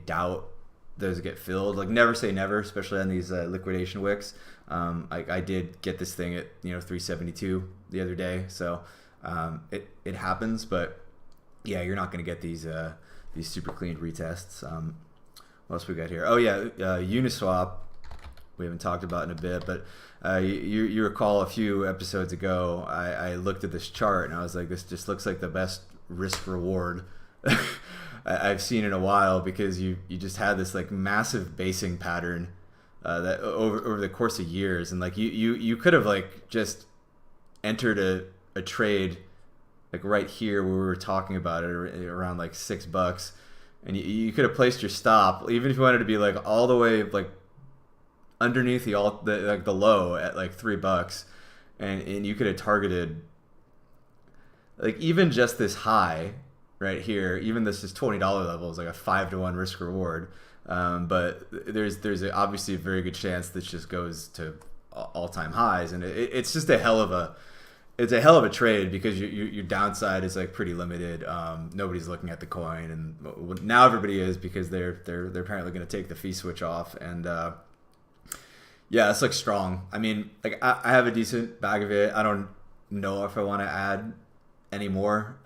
doubt those get filled. Like never say never, especially on these liquidation wicks. I did get this thing at 372 the other day, so it happens. But yeah, you're not going to get these super clean retests. What else we got here? Oh yeah, Uniswap. We haven't talked about in a bit, but you recall a few episodes ago, I looked at this chart and I was like, this just looks like the best risk reward I've seen in a while, because you just had this like massive basing pattern that over the course of years, and like you could have like just entered a trade like right here where we were talking about it around like $6, and you could have placed your stop, even if you wanted to be like all the way like underneath the low at like $3, and you could have targeted like even just this high right here. Even this is $20 level is like a 5-to-1 risk reward, but there's obviously a very good chance this just goes to all-time highs, and it's just a hell of a trade because your downside is like pretty limited. Nobody's looking at the coin, and now everybody is because they're apparently going to take the fee switch off, and yeah, it's like strong. I mean, like I have a decent bag of it. I don't know if I want to add any more.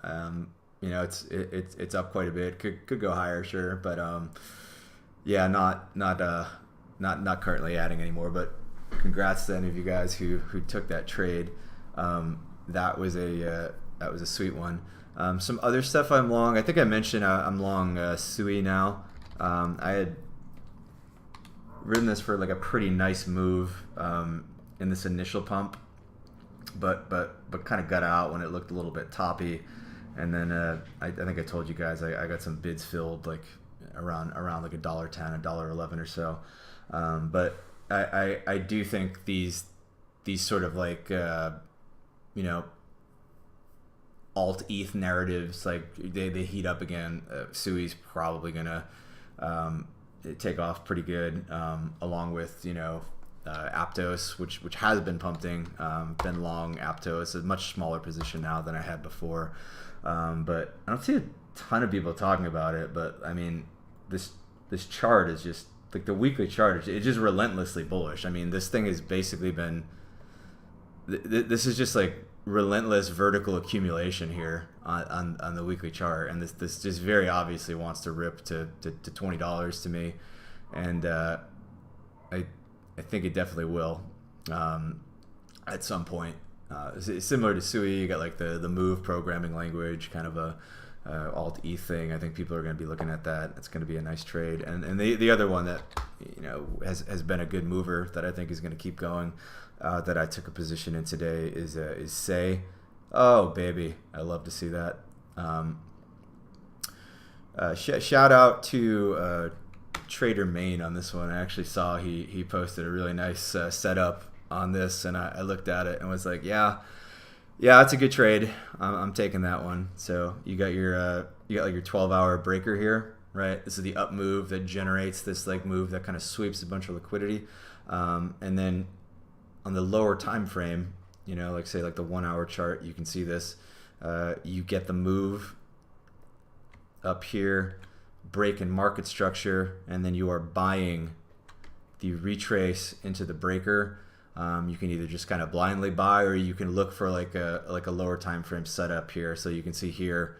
You know, it's up quite a bit. Could go higher, sure, but yeah, not currently adding anymore. But congrats to any of you guys who took that trade. That was a sweet one. Some other stuff I'm long. I think I mentioned I'm long Sui now. I had ridden this for like a pretty nice move in this initial pump, but kind of got out when it looked a little bit toppy, and then I think I told you guys I got some bids filled like around like $1.10, $1.11 or so, but I do think these sort of like you know, alt ETH narratives, like they heat up again. Sui's probably gonna take off pretty good, along with, you know, Aptos, which has been pumping, been long Aptos, a much smaller position now than I had before, but I don't see a ton of people talking about it. But I mean, this chart is just like the weekly chart. It's just relentlessly bullish. I mean, this thing has basically been. This is just like relentless vertical accumulation here on the weekly chart, and this just very obviously wants to rip to $20 to me, and I think it definitely will at some point. It's similar to Sui. You got like the Move programming language, kind of a alt ETH thing. I think people are going to be looking at that. It's going to be a nice trade. And the other one that, you know, has been a good mover that I think is going to keep going, that I took a position in today is Say. Oh baby, I love to see that. Shout out to Trader Main on this one. I actually saw he posted a really nice setup on this, and I looked at it and was like, yeah, it's a good trade. I'm taking that one. So you got like your 12-hour breaker here, right? This is the up move that generates this like move that kind of sweeps a bunch of liquidity, and then on the lower time frame, you know, like say like the 1 hour chart, you can see this. You get the move up here, break in market structure, and then you are buying the retrace into the breaker. You can either just kind of blindly buy, or you can look for like a lower time frame setup here. So you can see here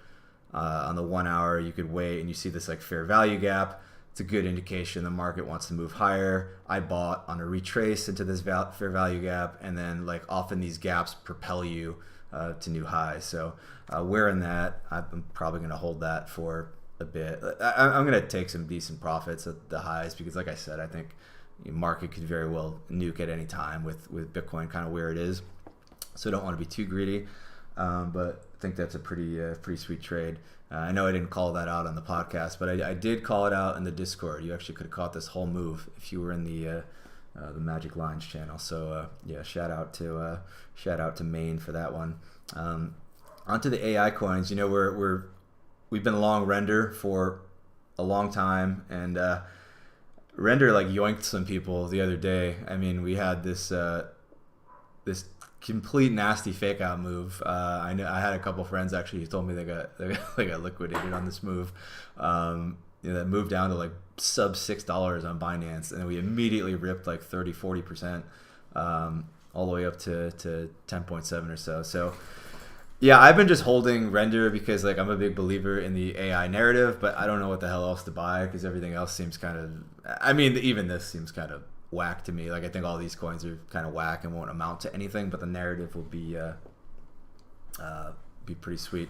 on the 1 hour, you could wait, and you see this like fair value gap. It's a good indication the market wants to move higher. I bought on a retrace into this fair value gap, and then like often these gaps propel you to new highs. So wearing that, I'm probably going to hold that for a bit. I'm going to take some decent profits at the highs because, like I said, I think the market could very well nuke at any time with Bitcoin kind of where it is. So I don't want to be too greedy, but I think that's a pretty sweet trade. I know I didn't call that out on the podcast, but I did call it out in the Discord. You actually could have caught this whole move if you were in the Magic Lines channel. So yeah, shout out to Maine for that one. Onto the AI coins. You know, we've been long Render for a long time, and Render like yoinked some people the other day. I mean, we had this complete nasty fake out move. I had a couple friends actually who told me they got liquidated on this move. You know, that moved down to like sub $6 on Binance, and then we immediately ripped like 30-40% all the way up to 10.7 or so. So yeah, I've been just holding Render because like I'm a big believer in the AI narrative, but I don't know what the hell else to buy because everything else seems kind of, I mean, even this seems kind of whack to me. Like I think all these coins are kind of whack and won't amount to anything, but the narrative will be pretty sweet.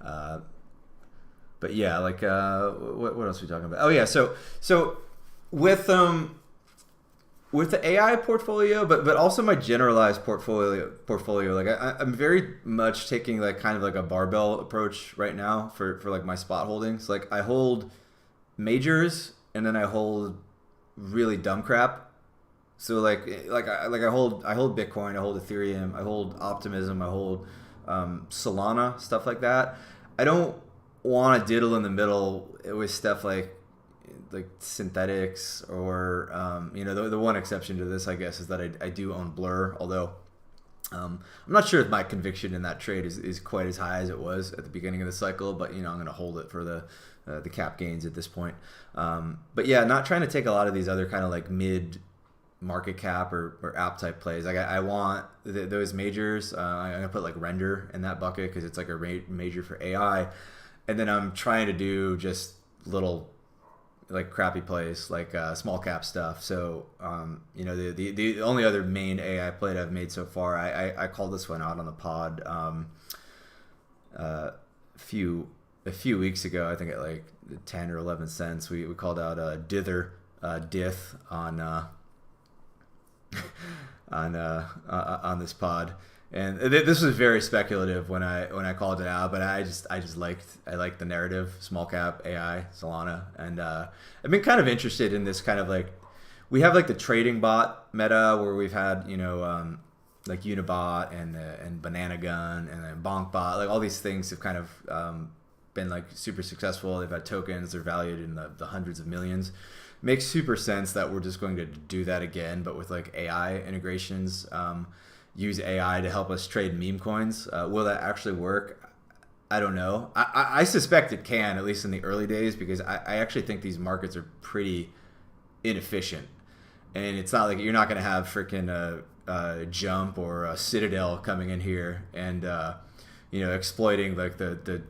But yeah, like what else are we talking about? Oh yeah, so with the AI portfolio, but also my generalized portfolio, like I'm very much taking like kind of like a barbell approach right now for like my spot holdings. Like I hold majors and then I hold really dumb crap. So I hold Bitcoin, I hold Ethereum, I hold Optimism, I hold Solana, stuff like that. I don't want to diddle in the middle with stuff like like synthetics or the one exception to this, I guess, is that I do own Blur, although I'm not sure if my conviction in that trade is quite as high as it was at the beginning of the cycle, but I'm going to hold it for the cap gains at this point. But yeah, not trying to take a lot of these other kind of like mid market cap or app type plays. Like I want those majors. I'm gonna put like Render in that bucket because it's like a major for AI, and then I'm trying to do just little like crappy plays like small cap stuff. So the only other main AI play that I've made so far, I called this one out on the pod a few weeks ago. I think at like 10 or 11 cents. We called out Dither Dith on on this pod, and this was very speculative when I called it out, but I liked the narrative, small cap AI Solana, and I've been kind of interested in this kind of like, we have like the trading bot meta where we've had like Unibot and Banana Gun and then BonkBot, like all these things have kind of been like super successful. They've had tokens, they're valued in the hundreds of millions. Makes super sense that we're just going to do that again, but with like AI integrations. Use AI to help us trade meme coins. Will that actually work? I don't know. I suspect it can, at least in the early days, because I actually think these markets are pretty inefficient. And it's not like you're not going to have freaking a Jump or a Citadel coming in here and exploiting like the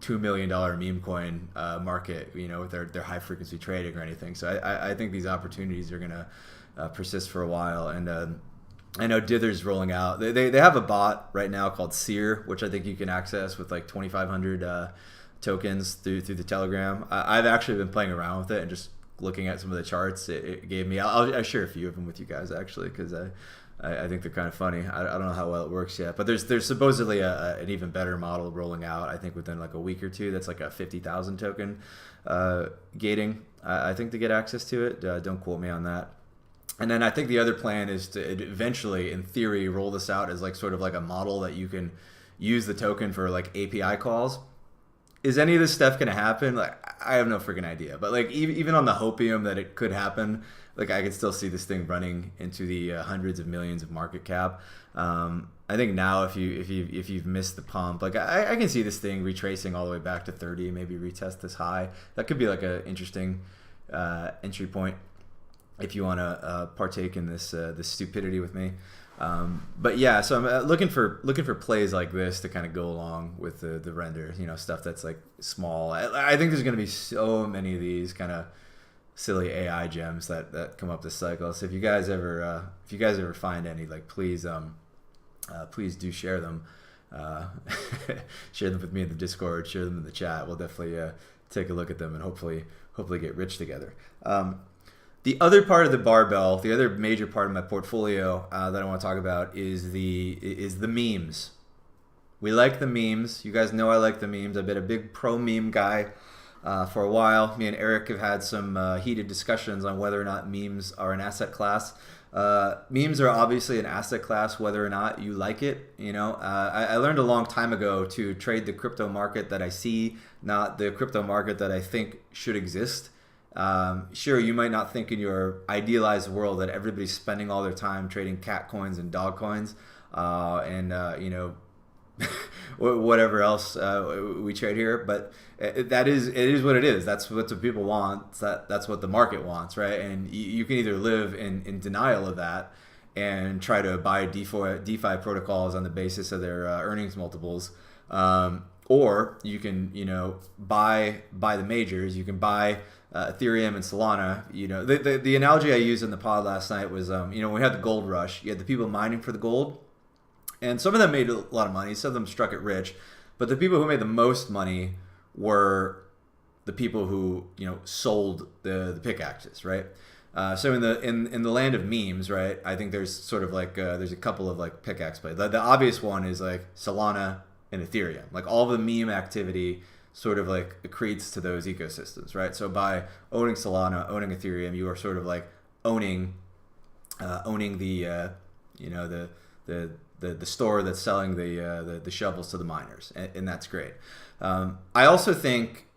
$2 million meme coin market, with their high frequency trading or anything. So I think these opportunities are going to persist for a while. And I know Dither's rolling out. They have a bot right now called Seer, which I think you can access with like 2,500 tokens through the Telegram. I've actually been playing around with it and just looking at some of the charts it gave me. I'll share a few of them with you guys actually, because I think they're kind of funny. I don't know how well it works yet, but there's supposedly an even better model rolling out, I think within like a week or two. That's like a 50,000 token gating, I think, to get access to it. Don't quote me on that. And then I think the other plan is to eventually, in theory, roll this out as like sort of like a model that you can use the token for like API calls. Is any of this stuff going to happen? Like, I have no freaking idea. But like even on the hopium that it could happen, like I could still see this thing running into the hundreds of millions of market cap. I think now if you've missed the pump, like I can see this thing retracing all the way back to 30, maybe retest this high. That could be like an interesting entry point if you want to partake in this stupidity with me. But yeah, so I'm looking for plays like this to kind of go along with the Render, stuff that's like small. I think there's going to be so many of these kind of silly AI gems that come up this cycle. So if you guys ever find any, like, please do share them. Share them with me in the Discord, share them in the chat. We'll definitely take a look at them and hopefully get rich together. The other part of the barbell, the other major part of my portfolio that I want to talk about is the memes. We like the memes. You guys know I like the memes. I've been a big pro meme guy for a while. Me and Eric have had some heated discussions on whether or not memes are an asset class. Memes are obviously an asset class, whether or not you like it. I learned a long time ago to trade the crypto market that I see, not the crypto market that I think should exist. Sure, you might not think in your idealized world that everybody's spending all their time trading cat coins and dog coins, and whatever else we trade here, but it is what it is. That's what the people want. That's what the market wants, right? And you can either live in denial of that and try to buy DeFi protocols on the basis of their earnings multiples, or you can buy the majors. You can buy Ethereum and Solana. The analogy I used in the pod last night was when we had the gold rush, you had the people mining for the gold, and some of them made a lot of money, some of them struck it rich, but the people who made the most money were the people who sold the pickaxes, right? So in the land of memes, right, I think there's sort of like there's a couple of like pickaxe plays. The obvious one is like Solana and Ethereum. Like all the meme activity sort of like accretes to those ecosystems, right? So by owning Solana, owning Ethereum, you are sort of like owning the the store that's selling the shovels to the miners, and that's great. I also think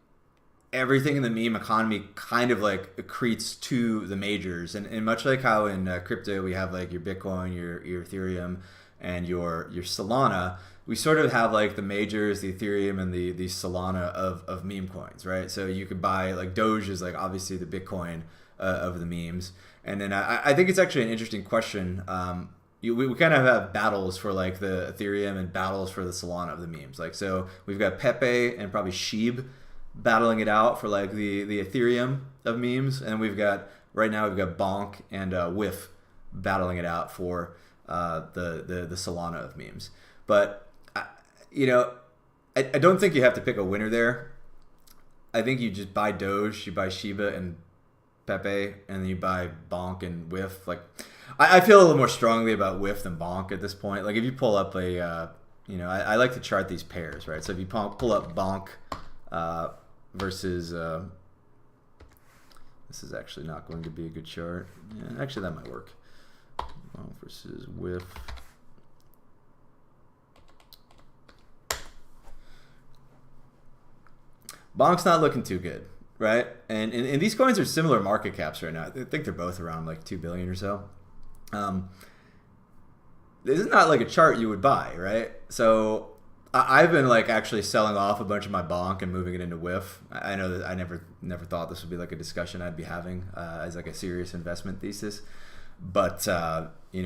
everything in the meme economy kind of like accretes to the majors, and much like how in crypto we have like your Bitcoin, your Ethereum, and your Solana, we sort of have like the majors, the Ethereum and the Solana of meme coins, right? So you could buy like Doge is like obviously the Bitcoin of the memes, and then I think it's actually an interesting question. We kind of have battles for like the Ethereum and battles for the Solana of the memes. Like, so we've got Pepe and probably Sheeb battling it out for like the Ethereum of memes, and right now we've got Bonk and Whiff battling it out for the Solana of memes. But I don't think you have to pick a winner there. I think you just buy Doge, you buy Shiba and Pepe, and then you buy Bonk and Whiff. Like, I feel a little more strongly about Whiff than Bonk at this point. Like, if you pull up I like to chart these pairs, right? So if you pull up Bonk versus this is actually not going to be a good chart. Yeah, actually that might work. Bonk versus Whiff. Bonk's not looking too good, right? And these coins are similar market caps right now. I think they're both around like 2 billion or so. This is not like a chart you would buy, right? So I've been like actually selling off a bunch of my Bonk and moving it into Whiff. I know that I never thought this would be like a discussion I'd be having as like a serious investment thesis, but so it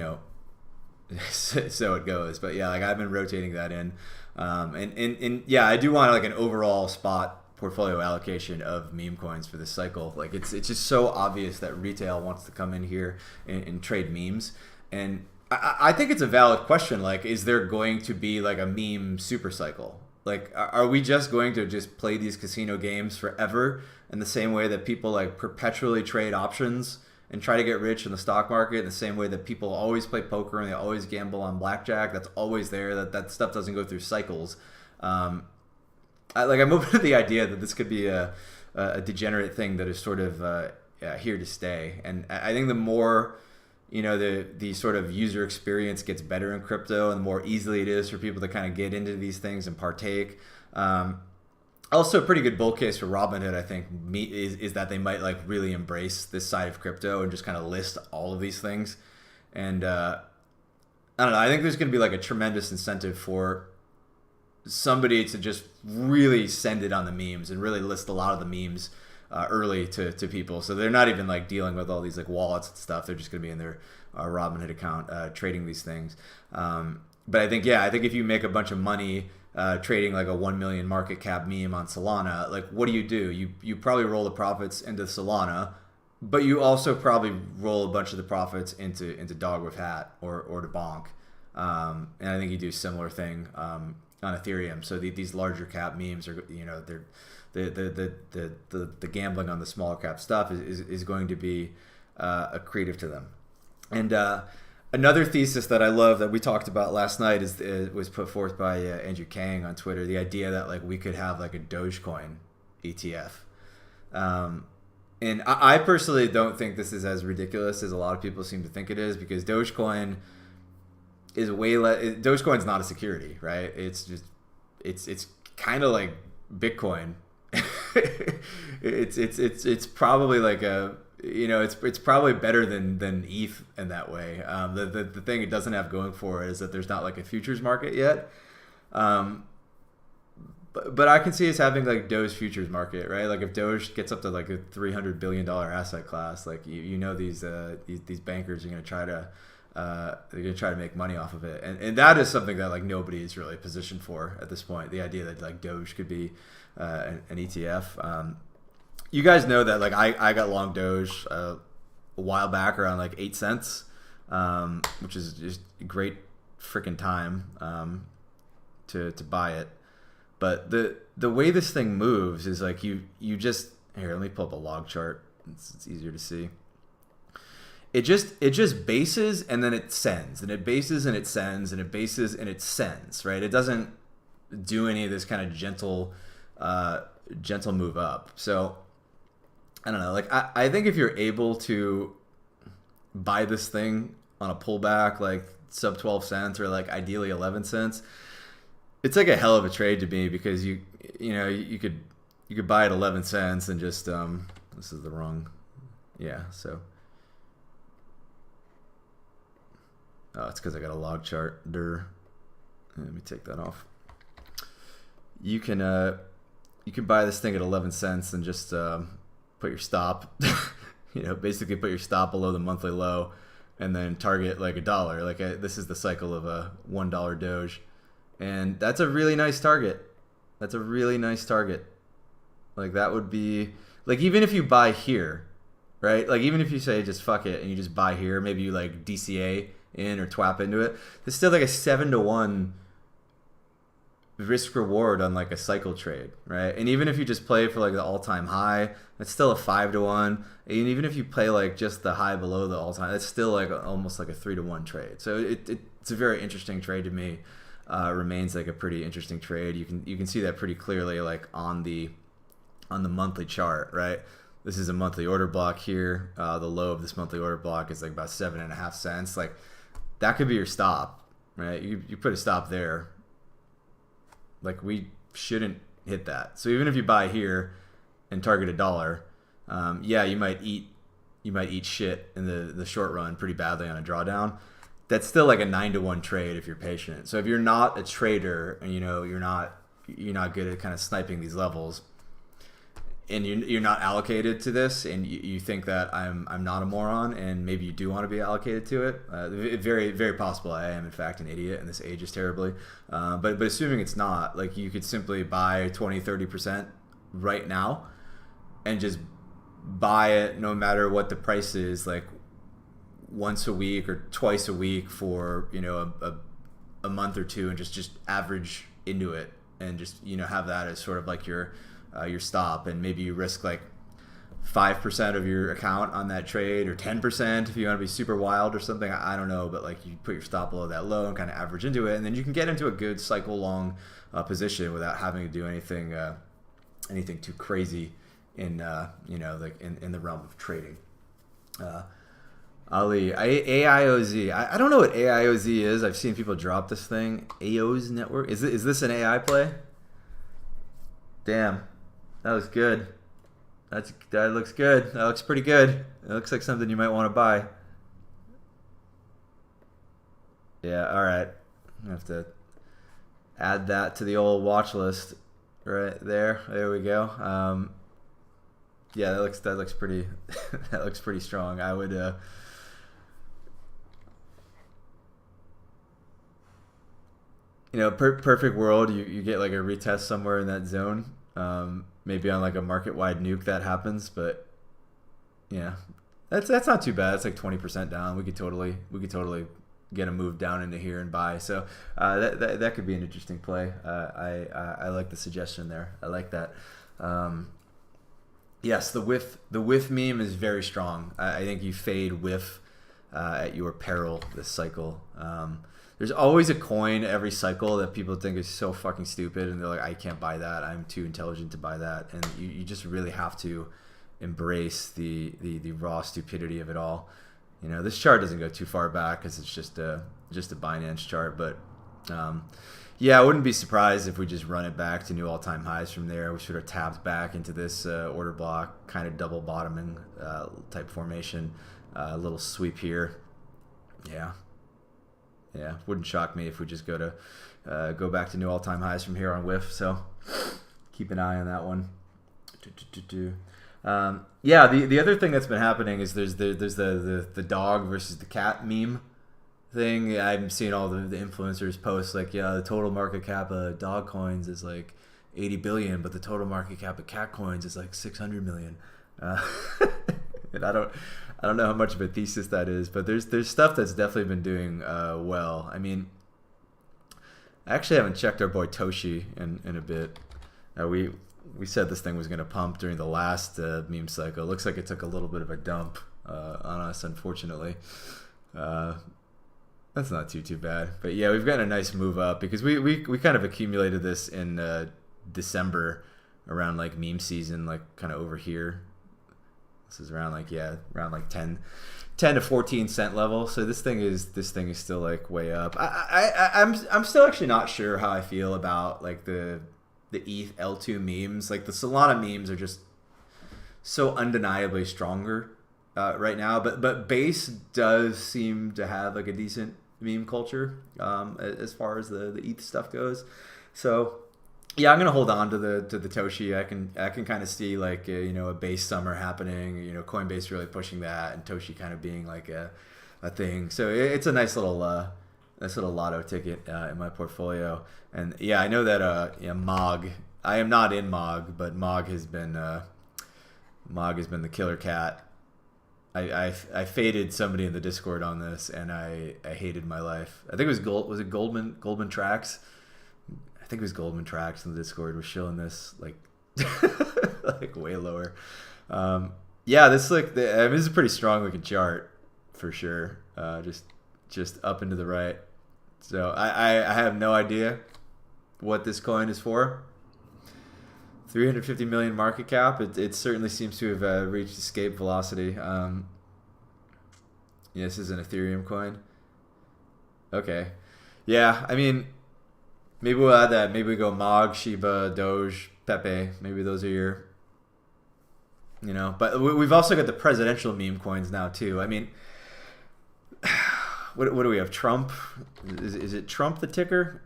goes. But yeah, like I've been rotating that in, and yeah, I do want like an overall spot portfolio allocation of meme coins for this cycle. Like it's just so obvious that retail wants to come in here and trade memes, and I think it's a valid question. Like, is there going to be like a meme super cycle? Like, are we just going to just play these casino games forever in the same way that people like perpetually trade options and try to get rich in the stock market, in the same way that people always play poker and they always gamble on blackjack? That's always there. That stuff doesn't go through cycles. I'm open to the idea that this could be a degenerate thing that is sort of here to stay. And I think the more the sort of user experience gets better in crypto, and the more easily it is for people to kind of get into these things and partake. Also, a pretty good bull case for Robinhood, I think, is that they might like really embrace this side of crypto and just kind of list all of these things. And I don't know. I think there's going to be like a tremendous incentive for somebody to just really send it on the memes and really list a lot of the memes early to people, so they're not even like dealing with all these like wallets and stuff. They're just going to be in their Robinhood account trading these things. But I think if you make a bunch of money trading like a 1 million market cap meme on Solana, like what do? You probably roll the profits into Solana, but you also probably roll a bunch of the profits into Dog with Hat or to Bonk. And I think you do a similar thing on Ethereum. So these larger cap memes are, they're the gambling on the smaller cap stuff is going to be accretive to them. And another thesis that I love that we talked about last night was put forth by Andrew Kang on Twitter. The idea that like we could have like a Dogecoin ETF. And I personally don't think this is as ridiculous as a lot of people seem to think it is, because Dogecoin is way less. Dogecoin's not a security, right? It's just it's kind of like Bitcoin. it's probably like it's probably better than ETH in that way. The thing it doesn't have going for it is that there's not like a futures market yet. But I can see us having like Doge futures market, right? Like if Doge gets up to like a $300 billion asset class, like these bankers are gonna try to make money off of it, and that is something that like nobody is really positioned for at this point. The idea that like Doge could be an ETF. You guys know that like I got long Doge a while back around like 8 cents, which is just a great freaking time to buy it. But the way this thing moves is like you just here. Let me pull up a log chart. It's easier to see. It just bases and then it sends, and it bases and it sends, and it bases and it sends. Right? It doesn't do any of this kind of gentle move up. So I don't know. Like I think if you're able to buy this thing on a pullback, like sub 12 cents or like ideally 11 cents, it's like a hell of a trade to me, because you could you could buy at 11 cents and just this is the wrong, yeah. So oh, it's because I got a log chart. Let me take that off. You can buy this thing at 11 cents and just put your stop. Basically put your stop below the monthly low, and then target like $1. Like this is the cycle of a $1 Doge, and that's a really nice target. That's a really nice target. Like that would be like, even if you buy here, right? Like even if you say just fuck it and you just buy here, maybe you like DCA in or twap into it. There's still like a 7-to-1 risk reward on like a cycle trade, right? And even if you just play for like the all-time high, it's still a 5-to-1. And even if you play like just the high below the all-time, it's still like almost like a 3-to-1 trade. So it's a very interesting trade to me. Remains like a pretty interesting trade. You can see that pretty clearly like on the monthly chart, right? This is a monthly order block here. The low of this monthly order block is like about 7.5 cents. Like that could be your stop, right? You put a stop there. Like we shouldn't hit that. So even if you buy here and target $1, yeah, you might eat shit in the short run pretty badly on a drawdown. That's still like a 9-to-1 trade if you're patient. So if you're not a trader and you're not good at kind of sniping these levels, and you're not allocated to this, and you think that I'm not a moron, and maybe you do want to be allocated to it, very, very possible I am in fact an idiot and this ages terribly, but assuming it's not, like you could simply buy 20-30% right now and just buy it no matter what the price is, like once a week or twice a week for a month or two, and just average into it, and just have that as sort of like your stop, and maybe you risk like 5% of your account on that trade, or 10% if you want to be super wild or something. I don't know, but like you put your stop below that low and kind of average into it, and then you can get into a good cycle long position without having to do anything too crazy in like in the realm of trading. Ali, AIOZ. I don't know what AIOZ is. I've seen people drop this thing. AOZ network. Is this an AI play? Damn. That looks good. That looks good. That looks pretty good. It looks like something you might want to buy. Yeah, all right. I have to add that to the old watch list right there. There we go. Yeah, that looks pretty that looks pretty strong. I would perfect world, you get like a retest somewhere in that zone. Maybe on like a market-wide nuke that happens, but yeah, that's not too bad. It's like 20% down. We could totally get a move down into here and buy. So that could be an interesting play. I like the suggestion there. I like that. Yes, the whiff meme is very strong. I think you fade whiff at your peril this cycle. There's always a coin every cycle that people think is so fucking stupid, and they're like, I can't buy that. I'm too intelligent to buy that. And you just really have to embrace the raw stupidity of it all. This chart doesn't go too far back because it's just a Binance chart, but yeah, I wouldn't be surprised if we just run it back to new all-time highs from there. We sort of tapped back into this order block, kind of double bottoming type formation, a little sweep here. Yeah, wouldn't shock me if we just go back to new all-time highs from here on whiff. So keep an eye on that one. Yeah, the other thing that's been happening is there's the dog versus the cat meme thing. I'm seeing all the influencers post like, yeah, the total market cap of dog coins is like 80 billion, but the total market cap of cat coins is like 600 million. And I don't know how much of a thesis that is, but there's stuff that's definitely been doing well. I mean, I actually haven't checked our boy Toshi in a bit. We said this thing was going to pump during the last meme cycle. It looks like it took a little bit of a dump on us, unfortunately. That's not too bad. But yeah, we've gotten a nice move up because we kind of accumulated this in December around like meme season, like kind of over here. This is around like 10 to 14 cent level. So this thing is still like way up. I'm still actually not sure how I feel about like the the ETH L2 memes. Like the Solana memes are just so undeniably stronger right now. But Base does seem to have like a decent meme culture as far as the ETH stuff goes. So yeah, I'm gonna hold on to the Toshi. I can kind of see like a Base summer happening. Coinbase really pushing that, and Toshi kind of being like a thing. So it's a nice little lotto ticket in my portfolio. And yeah, I know that Mog. I am not in Mog, but Mog has been the killer cat. I faded somebody in the Discord on this, and I hated my life. I think it was Goldman Tracks? I think it was Goldman Tracks in the Discord was showing this like like way lower. Yeah, this this is a pretty strong looking chart for sure. Just up and to the right. So I have no idea what this coin is for. 350 million market cap. It certainly seems to have reached escape velocity. Yeah, this is an Ethereum coin. Okay. Yeah, I mean, maybe we'll add that. Maybe we go Mog, Shiba, Doge, Pepe. Maybe those are your, But we've also got the presidential meme coins now too. I mean, what do we have? Trump? Is it Trump the ticker?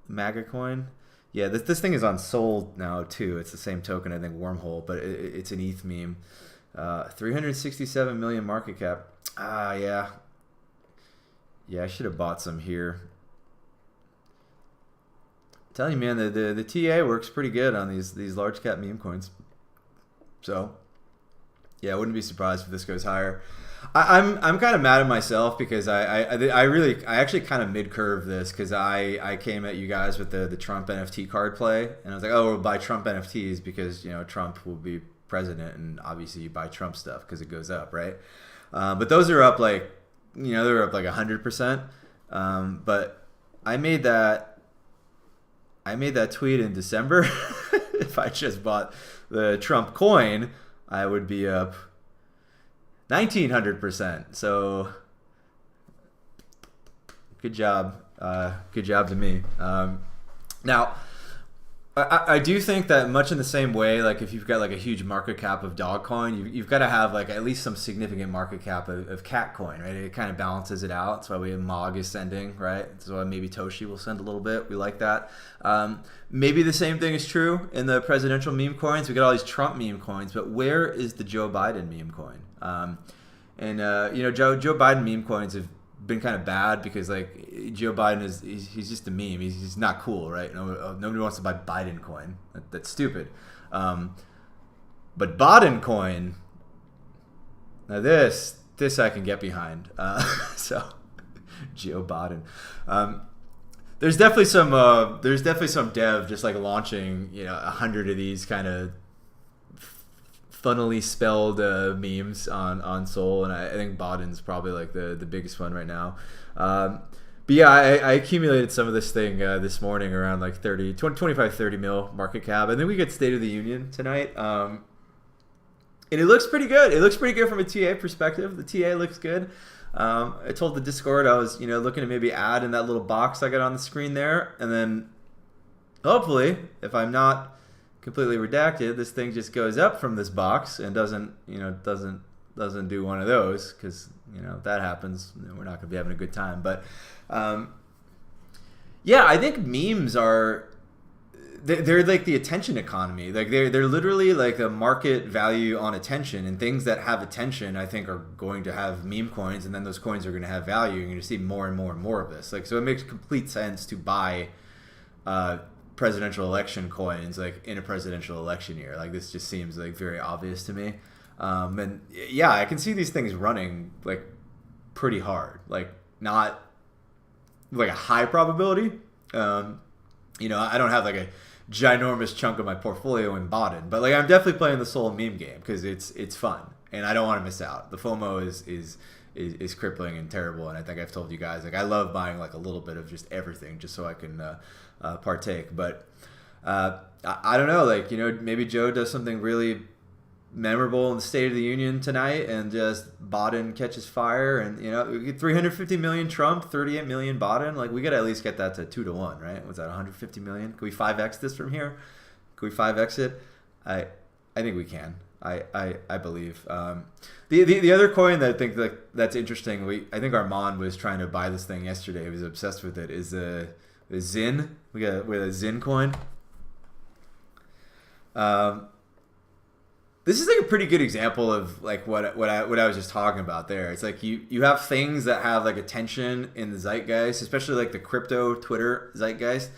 MAGA coin? Yeah, this thing is on Sol now too. It's the same token, I think, Wormhole, but it's an ETH meme. 367 million market cap. Yeah. Yeah, I should have bought some here. I'm telling you, man, the TA works pretty good on these large cap meme coins. So, yeah, I wouldn't be surprised if this goes higher. I'm kind of mad at myself because I actually kind of mid-curve this because I came at you guys with the Trump NFT card play, and I was like, oh, we'll buy Trump NFTs because Trump will be president, and obviously you buy Trump stuff because it goes up, right? But those are up like they're up like 100%. But I made that tweet in December. If I just bought the Trump coin, I would be up 1900%. So good job to me. Now I do think that much in the same way, like if you've got like a huge market cap of Dogcoin, you've got to have like at least some significant market cap of Catcoin, right? It kind of balances it out. That's why we have Mog is sending, right? That's why maybe Toshi will send a little bit. We like that. Maybe the same thing is true in the presidential meme coins. We got all these Trump meme coins, but where is the Joe Biden meme coin? Joe Biden meme coins have been kind of bad because like Joe Biden he's just a meme. He's not cool, right? Nobody wants to buy Biden coin. That's stupid. But Biden coin, now this I can get behind. So Joe Biden. There's definitely some dev just like launching 100 of these kind of funnily spelled memes on Sol, and I think Baden's probably like the biggest one right now. But yeah, I accumulated some of this thing this morning around like 25-30 mil market cap, and then we get State of the Union tonight, and it looks pretty good. It looks pretty good from a TA perspective. The TA looks good. I told the Discord I was looking to maybe add in that little box I got on the screen there, and then hopefully, if I'm not completely redacted, this thing just goes up from this box and doesn't do one of those, because if that happens, we're not going to be having a good time. But yeah, I think memes they're like the attention economy. Like they're literally like the market value on attention, and things that have attention I think are going to have meme coins, and then those coins are going to have value. You're going to see more and more and more of this. Like, so it makes complete sense to buy presidential election coins like in a presidential election year. Like, this just seems like very obvious to me. And yeah, I can see these things running like pretty hard, like not like a high probability. I don't have like a ginormous chunk of my portfolio in Baden, but like I'm definitely playing the Sol meme game because it's fun and I don't want to miss out. The FOMO is crippling and terrible, and I think I've told you guys like I love buying like a little bit of just everything just so I can partake. But I don't know, like maybe Joe does something really memorable in the State of the Union tonight, and just Baden catches fire, and we get 350 million Trump, 38 million Baden. Like, we got to at least get that to 2-1, right? Was that 150 million? Can we 5x this from here? Can we 5x it? I think we can. I believe. The other coin that I think that's interesting. I think Armand was trying to buy this thing yesterday. He was obsessed with it. Is the Zin? We got a Zin coin. This is like a pretty good example of like what I was just talking about there. It's like you have things that have like attention in the zeitgeist, especially like the crypto Twitter zeitgeist.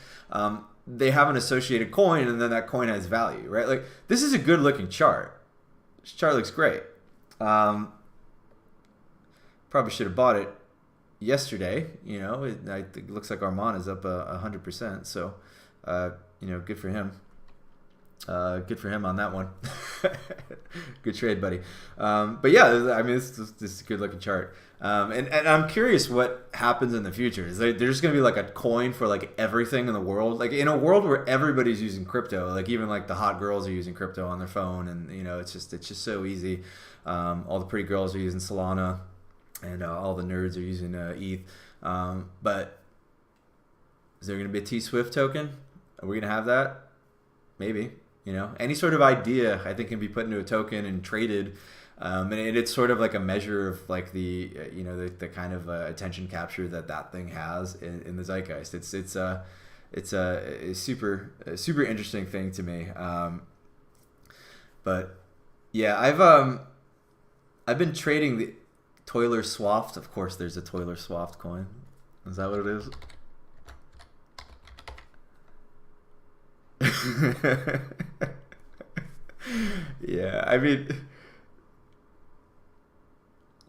They have an associated coin, and then that coin has value, right? Like this is a good looking chart. This chart looks great. Probably should have bought it yesterday. You know, it looks like Armand is up 100%. So, good for him. Good for him on that one. Good trade, buddy. But yeah, I mean, this is a good looking chart. And I'm curious what happens in the future. Is there's just going to be like a coin for like everything in the world? Like in a world where everybody's using crypto, like even like the hot girls are using crypto on their phone, and it's just so easy. All the pretty girls are using Solana, and all the nerds are using ETH. But is there going to be a T-Swift token? Are we going to have that? Maybe. Any sort of idea I think can be put into a token and traded, and it's sort of like a measure of like the kind of attention capture that thing has in the zeitgeist. It's a super interesting thing to me. But yeah, I've been trading the Toiler Swaft. Of course, there's a Toiler Swaft coin. Is that what it is? Yeah, I mean,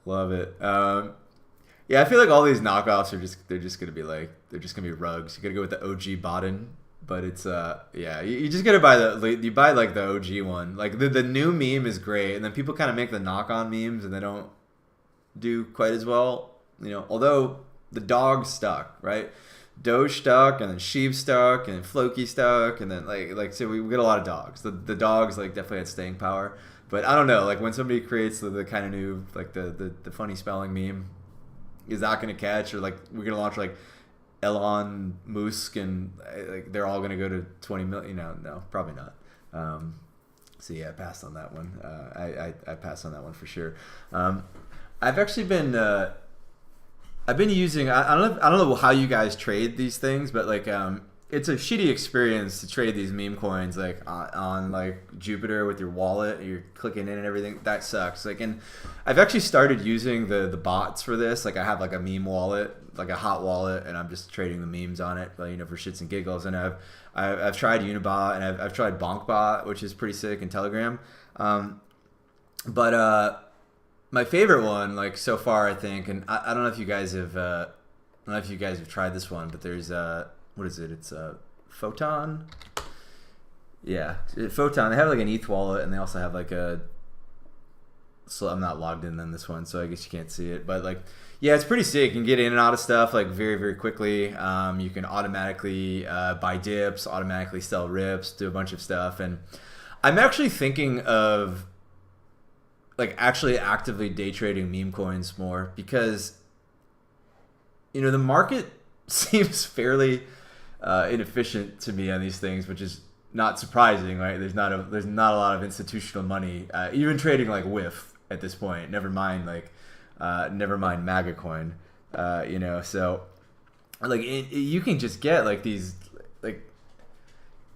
love it. Yeah, I feel like all these knockoffs they're just gonna be rugs. You gotta go with the OG Bottom, but it's yeah, you just gotta buy like the OG one. Like the new meme is great, and then people kind of make the knock-on memes and they don't do quite as well. Although the dog stuck, right? Doge stuck, and then Sheep stuck, and then Floki stuck, and then like so we get a lot of dogs. The dogs like definitely had staying power, but I don't know, like when somebody creates the kind of new like the funny spelling meme, is that gonna catch? Or like we're gonna launch like Elon Musk and like they're all gonna go to 20 million? No, probably not. So yeah, I passed on that one. I passed on that one for sure. I've actually been. I've been using. I don't know how you guys trade these things, but like it's a shitty experience to trade these meme coins like on like Jupiter with your wallet. You're clicking in and everything. That sucks. Like, and I've actually started using the bots for this. Like I have like a meme wallet, like a hot wallet, and I'm just trading the memes on it, for shits and giggles. And I've tried Unibot, and I've tried BonkBot, which is pretty sick, and Telegram. But my favorite one, like so far, I think, and I don't know if you guys have, tried this one, but there's what is it? It's Photon. Yeah, Photon. They have like an ETH wallet, and they also have like a. So I'm not logged in on this one, so I guess you can't see it. But like, yeah, it's pretty sick. You can get in and out of stuff like very, very quickly. You can automatically buy dips, automatically sell rips, do a bunch of stuff, and I'm actually thinking of like actually actively day trading meme coins more, because the market seems fairly inefficient to me on these things, which is not surprising, right? There's not a lot of institutional money even trading like WIF at this point. Never mind MAGA coin. So like you can just get like these like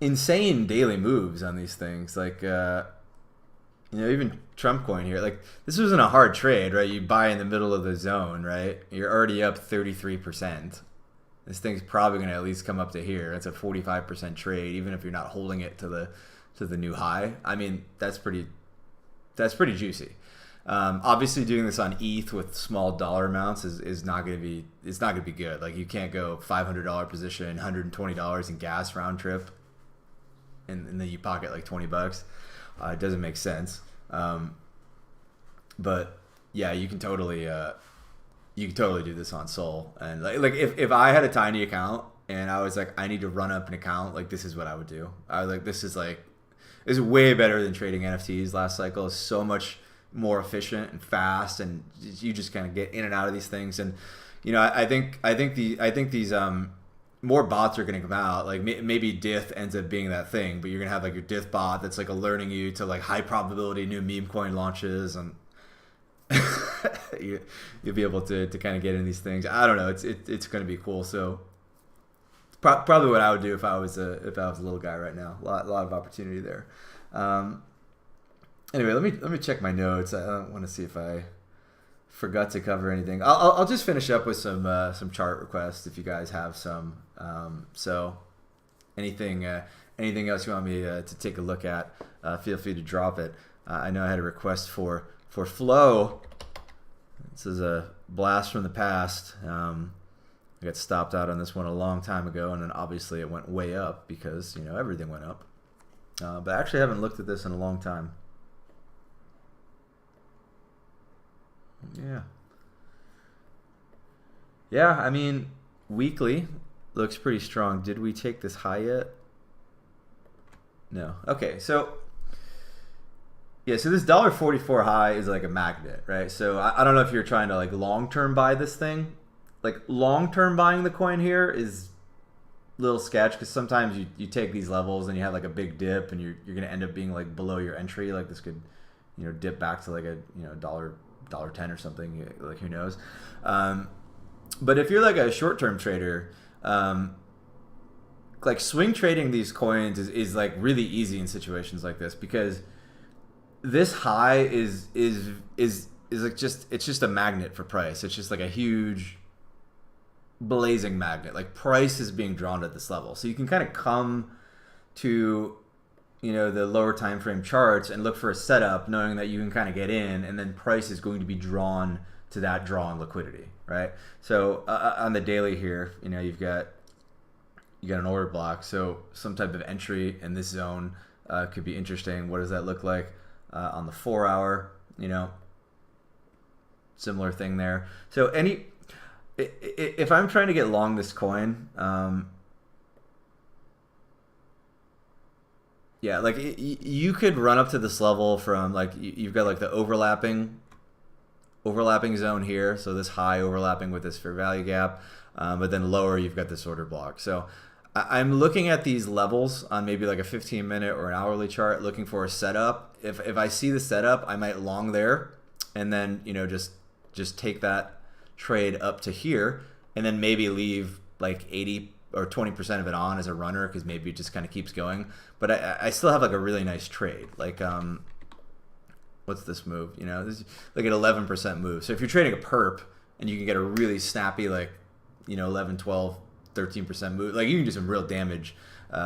insane daily moves on these things, like even Trump coin here, like this wasn't a hard trade, right? You buy in the middle of the zone, right? You're already up 33%. This thing's probably going to at least come up to here. That's a 45% trade, even if you're not holding it to the new high. I mean, that's pretty juicy. Obviously, doing this on ETH with small dollar amounts is not going to be good. Like you can't go $500 position, $120 in gas round trip, and then you pocket like $20. It doesn't make sense. But yeah, you can totally do this on Sol. And like if I had a tiny account and I was like, I need to run up an account, like this is what I would do. I was like, this is way better than trading NFTs last cycle. It's so much more efficient and fast, and you just kind of get in and out of these things. And I think these more bots are going to come out. Like maybe Dith ends up being that thing, but you're going to have like your Dith bot that's like alerting you to like high probability new meme coin launches, and you'll be able to kind of get in these things. I don't know. It's going to be cool. So probably what I would do if I was a little guy right now. A lot of opportunity there. Anyway, let me check my notes. I don't want to see if I forgot to cover anything. I'll just finish up with some chart requests if you guys have some. So anything else you want me to take a look at, feel free to drop it. I know I had a request for flow. This is a blast from the past. I got stopped out on this one a long time ago, and then obviously it went way up because everything went up. But I actually haven't looked at this in a long time. Yeah, I mean, weekly looks pretty strong. Did we take this high yet? No. Okay, so yeah, so this $1.44 high is like a magnet, right? So I don't know if you're trying to like long-term buy this thing. Like long-term buying the coin here is a little sketch because sometimes you take these levels and you have like a big dip and you're going to end up being like below your entry. Like this could, dip back to like a, $1.10 or something, like who knows. But if you're like a short-term trader, like swing trading these coins is like really easy in situations like this because this high is like it's just a magnet for price. It's just like a huge blazing magnet. Like price is being drawn at this level. So you can kind of come to the lower time frame charts and look for a setup knowing that you can kind of get in, and then price is going to be drawn to that draw on liquidity, right? So on the daily here, you got an order block, so some type of entry in this zone could be interesting. What does that look like on the 4 hour? Similar thing there. So if I'm trying to get long this coin, yeah, like you could run up to this level from like you've got like the overlapping zone here, so this high overlapping with this fair value gap, but then lower you've got this order block. So I'm looking at these levels on maybe like a 15-minute or an hourly chart, looking for a setup. If I see the setup, I might long there, and then just take that trade up to here, and then maybe leave like 80 or 20% of it on as a runner because maybe it just kind of keeps going. But I still have like a really nice trade. Like what's this move? This is like an 11% move. So if you're trading a perp and you can get a really snappy like 11, 12, 13% move, like you can do some real damage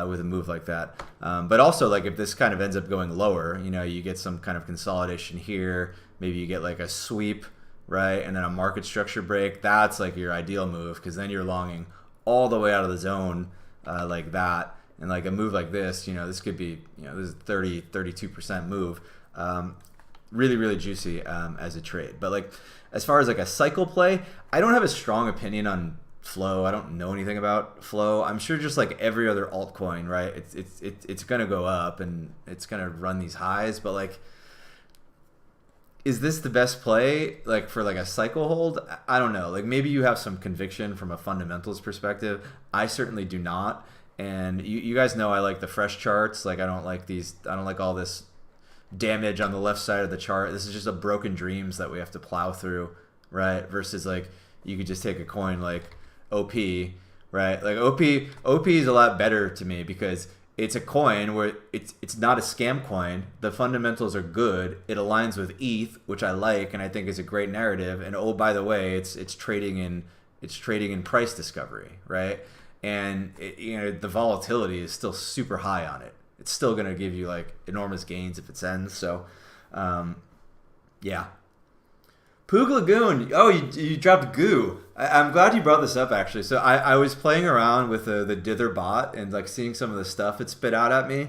with a move like that. But also like if this kind of ends up going lower, you get some kind of consolidation here. Maybe you get like a sweep, right? And then a market structure break. That's like your ideal move because then you're longing all the way out of the zone like that. And like a move like this, this could be, this is 30, 32% move. Really, really juicy as a trade. But like as far as like a cycle play, I don't have a strong opinion on flow. I don't know anything about flow. I'm sure just like every other altcoin, right? It's gonna go up and it's gonna run these highs, but like, is this the best play like for like a cycle hold? I don't know. Like maybe you have some conviction from a fundamentals perspective. I certainly do not. And you guys know I like the fresh charts. Like I don't like all this damage on the left side of the chart. This is just a broken dreams that we have to plow through, right? Versus like you could just take a coin like OP, right? Like OP is a lot better to me because it's a coin where it's not a scam coin. The fundamentals are good. It aligns with ETH, which I like and I think is a great narrative. And oh, by the way, it's trading in price discovery, right? And the volatility is still super high on it. It's still going to give you like enormous gains if it sends. So, yeah. Poog Lagoon. Oh, you dropped goo. I'm glad you brought this up actually. So I was playing around with the Dither bot and like seeing some of the stuff it spit out at me.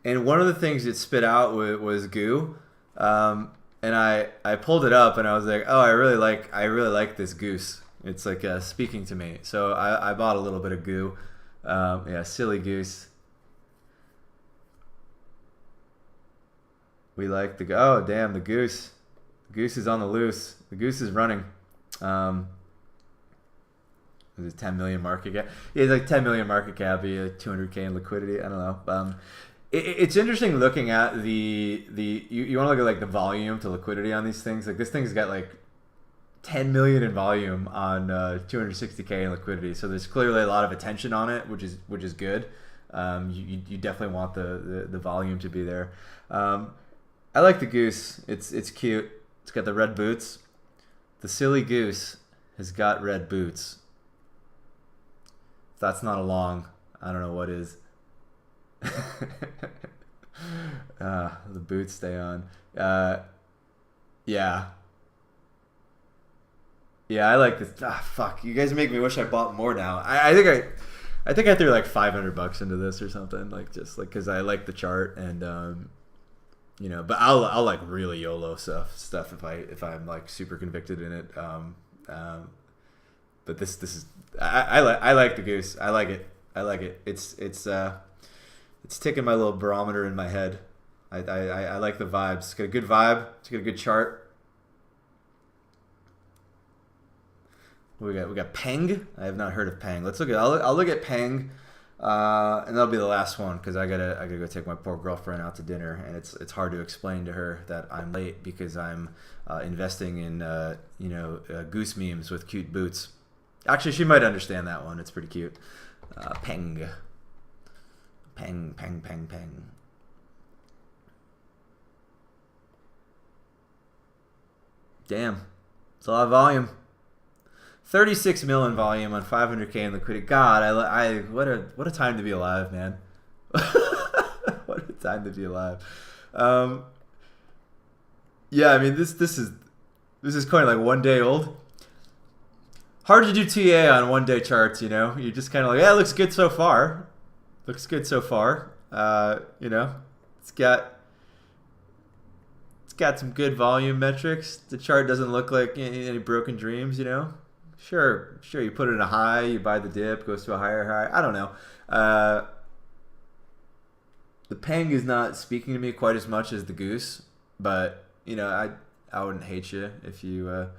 And one of the things it spit out was goo. And I pulled it up and I was like, oh, I really like this goose. It's like speaking to me. So I bought a little bit of goo. Yeah, silly goose. We like oh damn, the goose. The goose is on the loose. The goose is running. Was it 10 million market cap? Yeah, it's like 10 million market cap, be like 200K in liquidity. I don't know. It's interesting looking at you want to look at like the volume to liquidity on these things. Like this thing's got like 10 million in volume on 260K in liquidity. So there's clearly a lot of attention on it, which is good. You definitely want the volume to be there. I like the goose. It's cute. It's got the red boots. The silly goose has got red boots. If that's not a long, I don't know what is. The boots stay on. Yeah. Yeah, I like this. Fuck. You guys make me wish I bought more now. I think I threw like $500 into this or something, like just like because I like the chart and you know, but I'll like really YOLO stuff if I'm like super convicted in it. But this is I like the goose. I like it. It's ticking my little barometer in my head. I like the vibes. It's got a good vibe. It's got a good chart. We got Peng. I have not heard of Peng. Let's look at. I'll look at Peng, and that'll be the last one because I gotta go take my poor girlfriend out to dinner, and it's hard to explain to her that I'm late because I'm investing in goose memes with cute boots. Actually, she might understand that one. It's pretty cute. Peng. Damn, it's a lot of volume. 36 mil in volume on 500K in liquidity. God, what a time to be alive, man. What a time to be alive. Yeah, I mean this is coin like 1 day old. Hard to do TA on 1 day charts, you know. You're just kind of like, yeah, it looks good so far. Looks good so far. You know, it's got some good volume metrics. The chart doesn't look like any broken dreams, you know. Sure. You put it in a high, you buy the dip, goes to a higher high. I don't know. The Peng is not speaking to me quite as much as the goose, but you know, I wouldn't hate you if you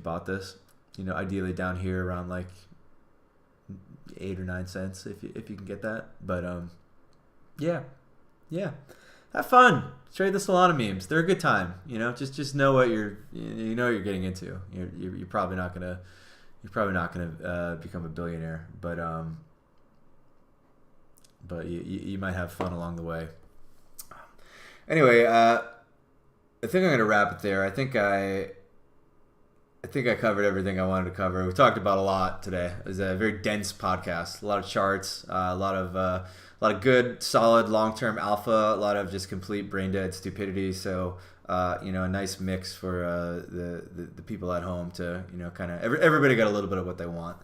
bought this. You know, ideally down here around like 8 or 9 cents if you can get that. But yeah, have fun. Trade the Solana memes. They're a good time. You know, just know what you're getting into. You're probably not gonna become a billionaire, but you might have fun along the way. Anyway, I think I'm gonna wrap it there. I think I covered everything I wanted to cover. We talked about a lot today. It was a very dense podcast. A lot of charts, a lot of good, solid, long-term alpha. A lot of just complete brain-dead stupidity. So, a nice mix for the people at home to, kind of everybody got a little bit of what they want.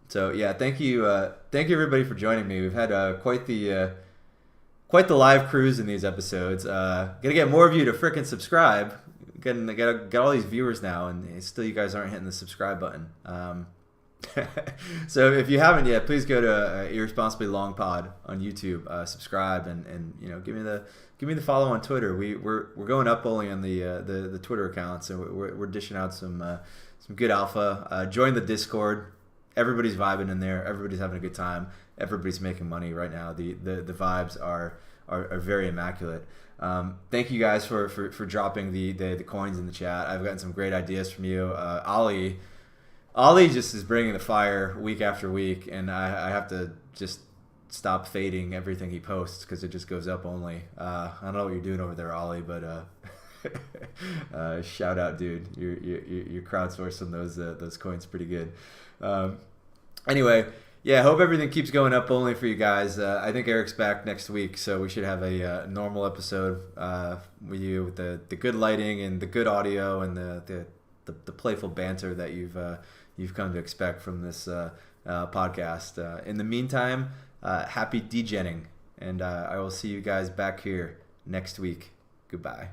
So yeah, thank you everybody for joining me. We've had quite the live cruise in these episodes. Gonna get more of you to frickin' subscribe. Got all these viewers now, and still you guys aren't hitting the subscribe button. So if you haven't yet, please go to Irresponsibly Long Pod on YouTube. Subscribe and give me the follow on Twitter. We're going up only on the Twitter account, so we're dishing out some good alpha. Join the Discord. Everybody's vibing in there. Everybody's having a good time. Everybody's making money right now. The vibes are very immaculate. Thank you guys for dropping the coins in the chat. I've gotten some great ideas from you. Ollie just is bringing the fire week after week, and I have to just stop fading everything he posts because it just goes up only. I don't know what you're doing over there, Ollie, but shout out, dude. You're crowdsourcing those coins pretty good. Anyway. Yeah, hope everything keeps going up only for you guys. I think Eric's back next week, so we should have a normal episode with you with the good lighting and the good audio and the playful banter that you've come to expect from this podcast. In the meantime, happy degenning, and I will see you guys back here next week. Goodbye.